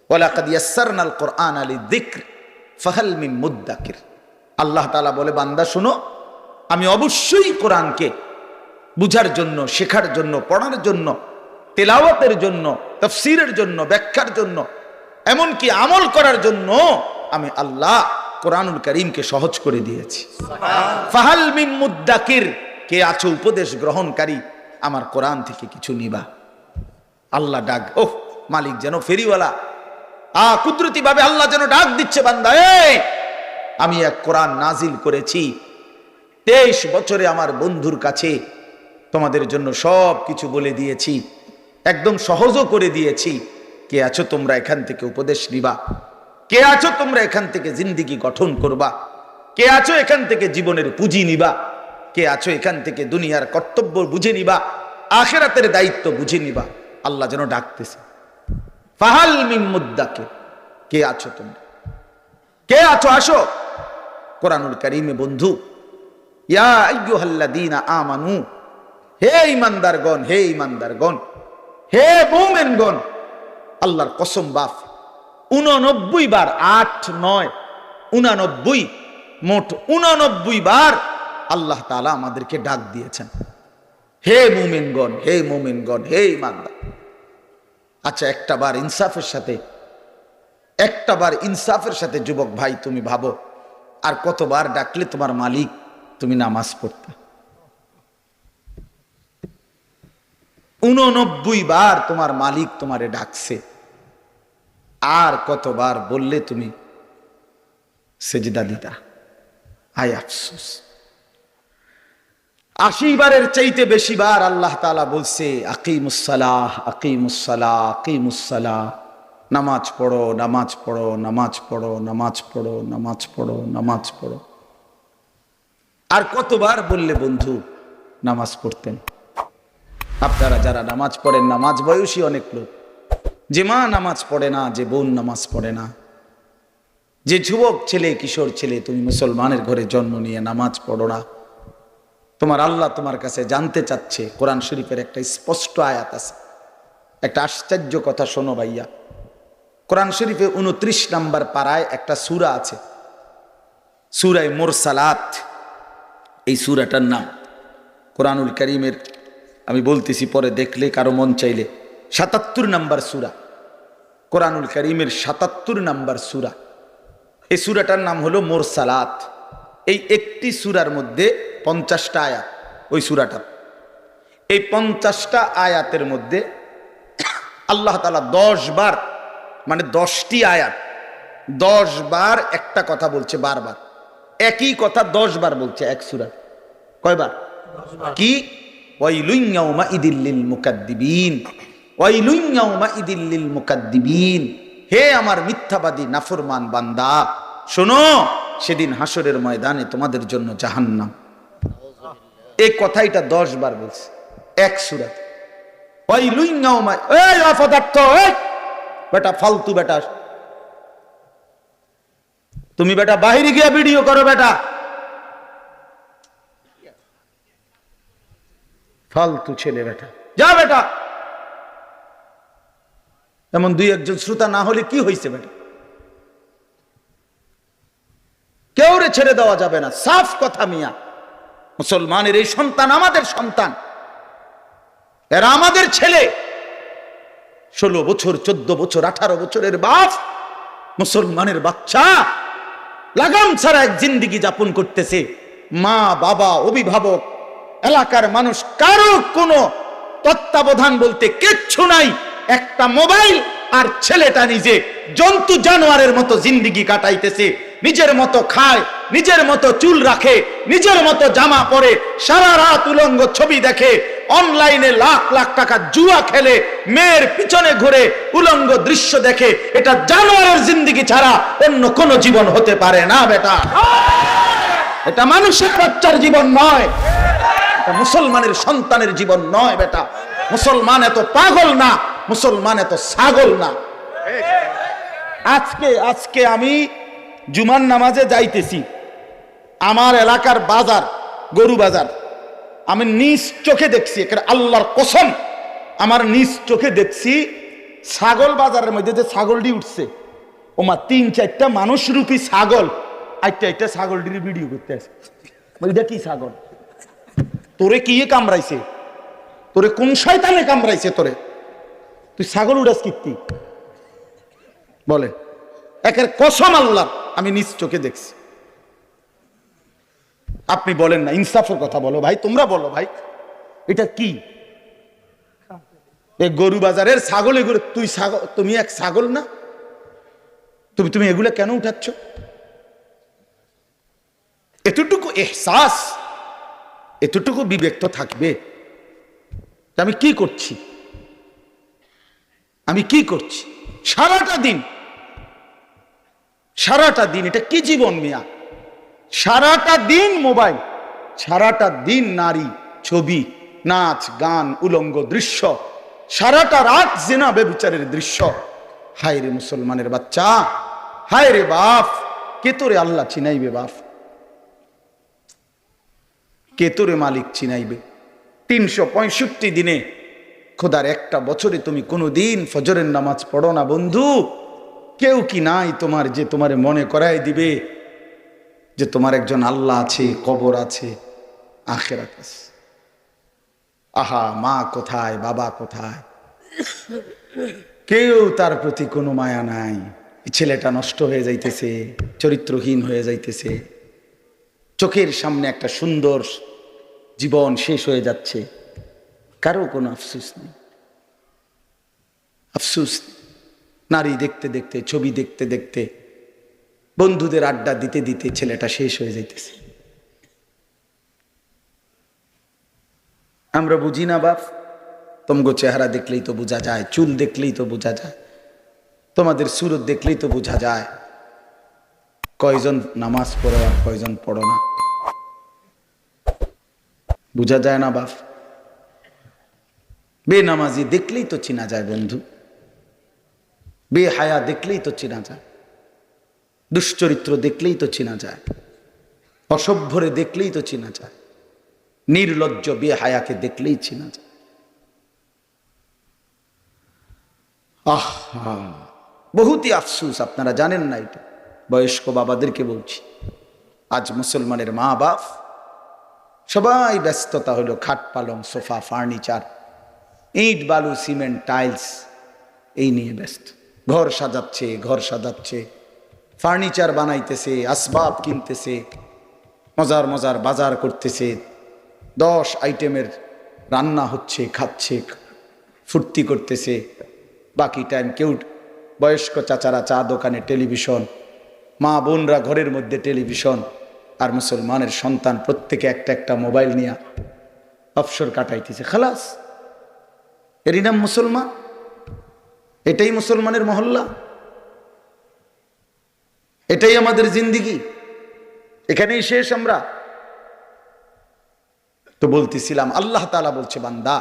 ওয়ালাকাদ ইয়াসসারনাল কুরআনা লিযিকর ফাহাল মিন মুদ্দাকির। আল্লাহ তাআলা বলে, বান্দা শুনো, আমি অবশ্যই কোরআনকে বুঝার জন্য, শেখার জন্য, পড়ার জন্য, তেলাওয়াতের জন্য, তাফসীরের জন্য, ব্যাখ্যার জন্য, এমনকি আমল করার জন্য আমি আল্লাহ কোরআনুল কারীমকে সহজ করে দিয়েছি। ফাহাল মিন মুদ্দাকির, কে আছো উপদেশ গ্রহণকারী, আমার কোরআন থেকে কিছু নিবা। আল্লাহ ডাক, ওহ মালিক যেন ফেরিওয়ালা, কুদরতি ভাবে আল্লাহ যেন ডাক দিচ্ছে, বান্দা এই আমি এক কোরআন নাজিল করেছি, 23 বছরে আমার বন্ধুর কাছে তোমাদের জন্য সব কিছু বলে দিয়েছি, একদম সহজও করে দিয়েছি। কে আছো তোমরা এখান থেকে উপদেশ নিবা? কে আছো তোমরা এখান থেকে জিন্দেগি গঠন করবা? কে আছো এখান থেকে জীবনের পুঁজি নিবা? কে আছো এখান থেকে দুনিয়ার কর্তব্য বুঝে নিবা, আখিরাতের দায়িত্ব বুঝে নিবা? আল্লাহ যেন ডাকতেছে, ফাহাল মিন মুদ্দাকির, কে আছো তোমরা, কে আছো, আসো। কোরআনুল কারীমে বন্ধু, ইয়া আইয়ুহাল্লাযীনা আমানু, হে ঈমানদারগণ, হে ঈমানদারগণ, হে মুমিনগণ, আল্লাহর কসম বাপ 89 বার, 8, 9, 89, মোট 89 বার আল্লাহ তাআলা আমাদেরকে ডাক দিয়েছেন, হে মুমিনগণ, হে মুমিনগণ, হে ঈমানদার। আচ্ছা, একটাবার ইনসাফের সাথে যুবক ভাই তুমি ভাবো, আর কতবার ডাকলে তোমার মালিক তুমি নামাজ পড়তে? 89 বার তোমার মালিক তোমারে ডাকছে, আর কতবার বললে তুমি সেজদা দিতা? হায় আফসোস। 80 বারের চাইতে বেশি বার আল্লাহ তাআলা বলছে, আকিমুস সালাহ, আকিমুস সালাহ, আকিমুস সালাহ, নামাজ পড়ো, নামাজ পড়ো, নামাজ পড়ো, নামাজ পড়ো, নামাজ পড়ো, নামাজ পড়ো। আর কতবার বললে বন্ধু নামাজ পড়তেন? আপনারা যারা নামাজ পড়েন, নামাজ বয়সী অনেক লোক, যে মা নামাজ পড়ে না, যে বোন নামাজ পড়ে না, যে যুবক ছেলে, কিশোর ছেলে, তুমি মুসলমানের ঘরে জন্ম নিয়ে নামাজ পড়ো না, তোমার আল্লাহ তোমার কাছে জানতে চাচ্ছে। কোরআন শরীফের একটা স্পষ্ট আয়াত আছে, একটা আশ্চর্য কথা শোনো ভাইয়া। কোরআন শরীফে 29 নম্বর পারায় একটা সূরা আছে, সূরায়ে মুরসালাত। এই সূরাটার নাম কোরআনুল কারীমের, আমি বলতেছি পরে দেখলে কারো মন চাইলে, 77 নম্বর সূরা, কোরআনুল কারীমের 77 নম্বর সূরা। এই সূরাটার নাম হলো মুরসালাত। এই একটি সূরার মধ্যে 50টা আয়াত। ওই সূরাটা, এই 50টা আয়াতের মধ্যে আল্লাহ তাআলা 10 বার, মানে 10টি আয়াত 10 বার একটা কথা বলছে, বারবার একই কথা 10 বার বলছে এক সূরা। কয়বার? কি? ওয়াইলুন ইয়াউমাইদিল লিল মুকাদ্দিবিন, ওয়াইলুন ইয়াউমাইদিল লিল মুকাদ্দিবিন, হে আমার মিথ্যাবাদী নাফরমান বান্দা, শোনো, সেদিন হাসরের ময়দানে তোমাদের জন্য জাহান্নাম। এই কথাইটা 10 বার বলছে এক সূরাতে। ওয়াইলুন ইয়াউমা, এই অপদার্থ, এই বেটা ফালতু বেটা, তুমি বেটা বাইরে গিয়ে ভিডিও করো বেটা, ফালতু ছেলে বেটা, যা বেটা। এমন 2-1 শ্রোতা না হলে কি হয়েছে বেটা? কেউ রে ছেড়ে দেওয়া যাবে না, সাফ কথা মিয়া। মুসলমানের এই সন্তান আমাদের সন্তান, এরা আমাদের ছেলে। 16 বছর, 14 বছর, 18 বছরের বাপ, মুসলমানের বাচ্চা লাগাম ছাড়া এক জিন্দেগি যাপন করতেছে। মা, বাবা, অভিভাবক, এলাকার মানুষ, কারো কোনো তত্ত্বাবধান বলতে কিচ্ছু নাই। একটা মোবাইল, আর ছেলেটা নিজে জন্তু জানোয়ারের মতো জিন্দেগি কাটাইতেছে। নিজের মতো খায়, নিজের মতো চুল রাখে, নিজের মতো জামা পরে, সারা রাত উলঙ্গ ছবি দেখে, অনলাইনে লাখ লাখ টাকা জুয়া খেলে, মেয়ের পিছনে ঘুরে উলঙ্গ দৃশ্য দেখে। এটা জানোয়ারের জিন্দেগি ছাড়া অন্য কোন জীবন হতে পারে না বেটা। এটা মানুষের বাচ্চার জীবন নয়, এটা মুসলমানের সন্তানের জীবন নয় বেটা। মুসলমান এত পাগল না, মুসলমান এত ছাগল না। আজকে আমি জুমার নামাজে যাইতেছি, আমার এলাকার বাজার গরু বাজার, আমি নিজ চোখে দেখছি, আল্লাহর কসম আমার নিজ চোখে দেখছি, ছাগল বাজারের মধ্যে যে ছাগলটি উঠছে, ওমা ৩-৪টা মানুষ রূপী ছাগল একটা ছাগলটির ভিডিও করতে আছে। এটা কি ছাগল? তোরে কি কামড়াইছে? তোরে কোন শয়তানে কামড়াইছে তোরে? তুই ছাগল উড়াস কীর্তি বলে? একের কসম আল্লাহ আমি নিজ চোখে দেখছি। আপনি বলেন না, ইনসাফের কথা বলো ভাই, তোমরা বলো ভাই, এটা কি? গরু বাজারের ছাগল এগুলো, তুমি এক ছাগল না? তুমি এগুলো কেন উঠাচ্ছ? এতটুকু এহসাস, এতটুকু বিবেক তো থাকবে। আমি কি করছি? সারাটা দিন এটা কি জীবন মিয়া? সারাটা দিন মোবাইল, সারাটা দিন নারী ছবি, নাচ গান, উলঙ্গ দৃশ্য, সারাটা রাত জিনা বেবিচারের দৃশ্য। হায় রে মুসলমানের বাচ্চা, হায় রে বাপ, কে তোরে আল্লাহ চিনাইবে? বাপ, কে তোরে মালিক চিনাইবে? ৩৬৫ দিনে, খোদার একটা বছরে তুমি কোনোদিন ফজরের নামাজ পড়ো না বন্ধু। কেউ কি নাই তোমার যে তোমারে মনে করাই দিবে যে তোমার একজন আল্লাহ আছে, কবর আছে, আখিরাত আছে? আহা, মা কোথায়, বাবা কোথায়? কেউ তার প্রতি কোনো মায়া নাই। ছেলেটা নষ্ট হয়ে যাইতেছে, চরিত্রহীন হয়ে যাইতেছে, চোখের সামনে একটা সুন্দর জীবন শেষ হয়ে যাচ্ছে, কারো কোনো আফসোস নেই। আফসোস নারী দেখতে দেখতে, ছবি দেখতে দেখতে, বন্ধুদের আড্ডা দিতে দিতে ছেলেটা শেষ হয়ে যাইতেছে। আমরা বুঝি না বাপ, তোমগো চেহারা দেখলেই তো বোঝা যায়, চুল দেখলেই তো বোঝা যায়, তোমাদের সুরত দেখলেই তো বোঝা যায় কয়জন নামাজ পড়ো আর কয়জন পড়ো না। বোঝা যায় না বাপ? বেনামাজি দেখলেই তো চেনা যায় বন্ধু, বেহায়া দেখলেই তো চেনা যায়, দুশ্চরিত্র দেখলেই তো চেনা যায়, অসভ্যরে দেখলেই তো চেনা যায়, নির্লজ্জ বেহায়াকে দেখলেই চেনা যায়। আহা, বহুতই আফসোস, আপনারা জানেন না এটা। বয়স্ক বাবাদেরকে বলছি, আজ মুসলমানের মা বাপ সবাই ব্যস্ততা হলো খাট পালং, সোফা, ফার্নিচার, ইট বালু সিমেন্ট টাইলস, এই নিয়ে ব্যস্ত। ঘর সাজাচ্ছে, ফার্নিচার বানাইতেছে, আসবাব কিনতেছে, মজার মজার বাজার করতেছে, 10 আইটেমের রান্না হচ্ছে, খাচ্ছে, ফুর্তি করতেছে। বাকি টাইম কেউ, বয়স্ক চাচারা চা দোকানে টেলিভিশন, মা বোনরা ঘরের মধ্যে টেলিভিশন, আর মুসলমানের সন্তান প্রত্যেকে একটা একটা মোবাইল নিয়ে অবসর কাটাইতেছে। খালাস, এরই নাম মুসলমান? এটাই মুসলমানের মহল্লা? এটাই আমাদের জিন্দিগি? এখানেই শেষ আমরা? তো বলতেছিলাম, আল্লাহ তাআলা বলছে, বান্দা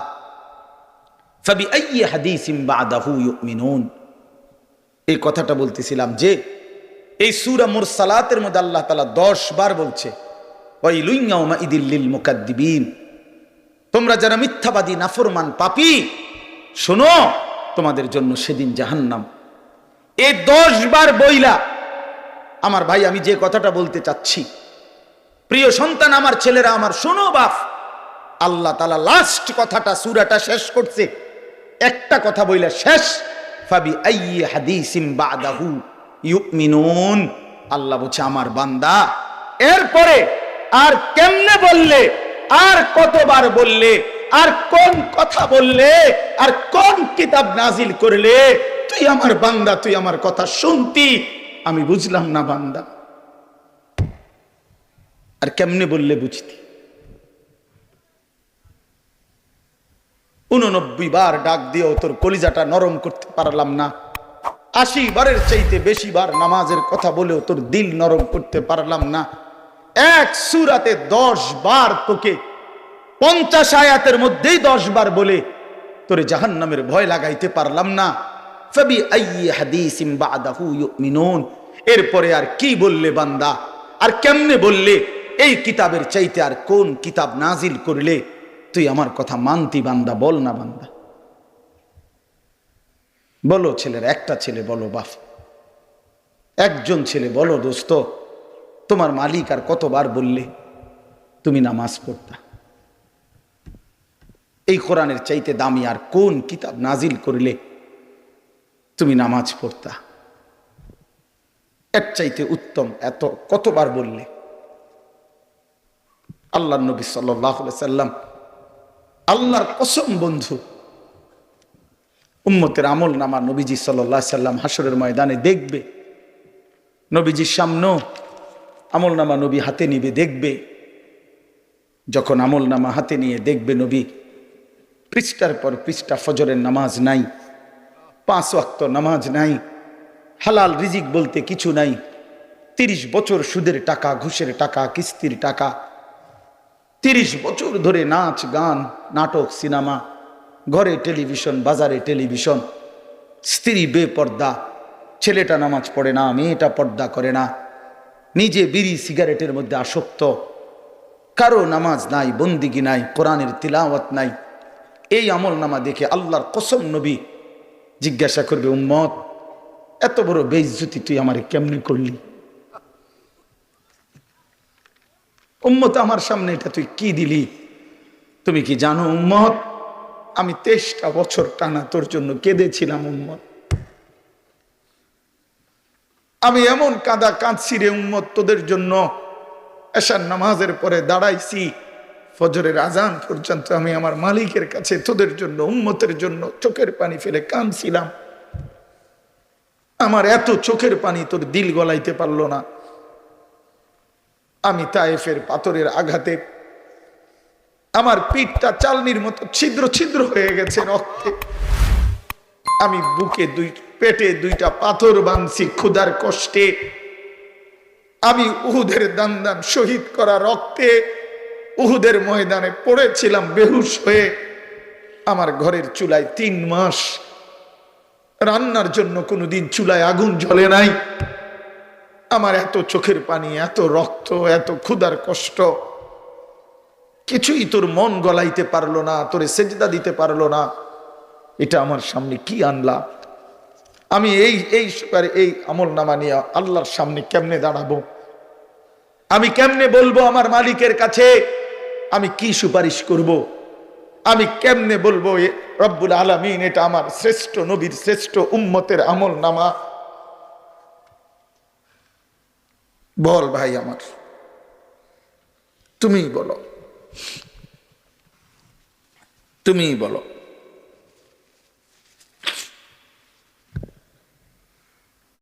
ফাবিআইয়ি হাদিসিন বাদাহু ইউমিনুন। এই কথাটা বলতেছিলাম যে এই সূরা মুরসালাতের মধ্যে আল্লাহ তাআলা 10 বার বলছে ওয়াইলুন ইয়াউমাইদিল লিল মুকাদ্দিবিন, তোমরা যারা মিথ্যাবাদী, নাফরমান, পাপী, শোনো, তোমাদের জন্য সেদিন জাহান্নাম। এই 10 বার বইলা, আমার ভাই, আমি যে কথাটা বলতে চাচ্ছি, প্রিয় সন্তান, আমার ছেলেরা আমার, শোনো বাপ, আল্লাহ তাআলা লাস্ট কথাটা, সূরাটা শেষ করছে একটা কথা বইলা শেষ, ফাবিআইয়ি হাদিসিন বাদাহু ইউমিনুন। আল্লাহ বলছে, আমার বান্দা এরপরে আর কেমনে বললে, আর কতবার বললে, আর কোন কথা বললে, আর কোন কিতাব নাজিল করলে তুই আমার বান্দা, তুই আমার কথা শুনতি? আমি বুঝলাম না বান্দা। আর কেমনে বললে বুঝতি? 89 বার ডাক দিয়েও তোর কলিজাটা নরম করতে পারলাম না। 80 বারের চাইতে বেশি বার নামাজের কথা বলেও তোর দিল নরম করতে পারলাম না। এক সূরাতে 10 বার তোকে 50 আয়াতের মধ্যেই 10 বার বলে তোরে জাহান্নামের ভয় লাগাইতে পারলাম না। ফাবি আইয়ি হাদিসিন বাদাহু ইউমিনুন, এরপরে আর কি বললে বান্দা, আর কেমনে বললে? এই কিতাবের চাইতে আর কোন কিতাব নাজিল করলে তুই আমার কথা মানতি বান্দা? বল না বান্দা, বলো। ছেলের একটা ছেলে বলো বাপ, একজন ছেলে বলো দোস্ত, তোমার মালিক আর কতবার বললে তুমি নামাজ পড়তা? এই কোরআনের চাইতে দামি আর কোন কিতাব নাজিল করলে তুমি নামাজ পড়তা? এর চাইতে উত্তম এত কতবার বললে? আল্লাহর নবী সাল্লাল্লাহু আলাইহি সাল্লাম, আল্লাহর কসম বন্ধু, উম্মতের আমল নামা নবীজি সাল্লাল্লাহু আলাইহি সাল্লাম হাসরের ময়দানে দেখবে। নবীজির সামনে আমল নামা নবী হাতে নিবে, দেখবে। যখন আমল নামা হাতে নিয়ে দেখবে নবী, পৃষ্ঠার পর পৃষ্ঠা ফজরের নামাজ নাই, 5 ওয়াক্ত নামাজ নাই, হালাল রিজিক বলতে কিছু নাই, 30 বছর সুদের টাকা, ঘুষের টাকা, কিস্তির টাকা, 30 বছর ধরে নাচ গান, নাটক, সিনেমা, ঘরে টেলিভিশন, বাজারে টেলিভিশন, স্ত্রী বেপর্দা, ছেলেটা নামাজ পড়ে না, মেয়েটা পর্দা করে না, নিজে বিড়ি সিগারেটের মধ্যে আসক্ত, কারো নামাজ নাই, বন্দিগি নাই, কোরআনের তিলাওয়াত নাই। এই আমল নামা দেখে আল্লাহর কসম নবী জিজ্ঞাসা করবে, উম্মত এত বড় বেইজ্জতি তুই আমারে কেমনে করলি? উম্মত আমার সামনে এটা তুই কি দিলি? তুমি কি জানো উম্মত, আমি 23টা বছর টানা তোর জন্য কেঁদেছিলাম উম্মত। আমি এমন কাঁদা কাঁদছি রে উম্মত তোদের জন্য, এশার নামাজের পরে দাঁড়াইছি, ফজরের আজান পর্যন্ত আমি আমার মালিকের কাছে তোদের জন্য, উম্মতের জন্য চোখের পানি ফেলে কাঁদছিলাম। আমার এত চোখের পানি তোর দিল গলাইতে পারলো না। আমি তায়েফের পাথরের আঘাতে আমার পিঠটা চালনির মতো ছিদ্র ছিদ্র হয়ে গেছে রক্তে। আমি বুকে পেটে 2টা পাথর বাঁধছি ক্ষুধার কষ্টে। আমি উহুদের দান শহীদ করা রক্তে উহুদের ময়দানে পড়েছিলাম বেহুশ হয়ে। আমার ঘরের চুলায় 3 মাস রান্নার জন্য কোনোদিন চুলায় আগুন জ্বলে নাই। আমার এত চোখের পানি, এত রক্ত, এত ক্ষুধার কষ্ট, কিছুই তোর মন গলাইতে পারলো না, তোরে সেজদা দিতে পারলো না। এটা আমার সামনে কি আনলা? আমি এই আমল নামা নিয়ে আল্লাহর সামনে কেমনে দাঁড়াবো? আমি কেমনে বলবো আমার মালিকের কাছে আমি কি সুপারিশ করব? আমি কেমনে বলবো রব্বুল আলামিন এটা আমার শ্রেষ্ঠ নবীর শ্রেষ্ঠ উম্মতের আমল নামা? বল ভাই আমার, তুমি বলো, তুমি বলো।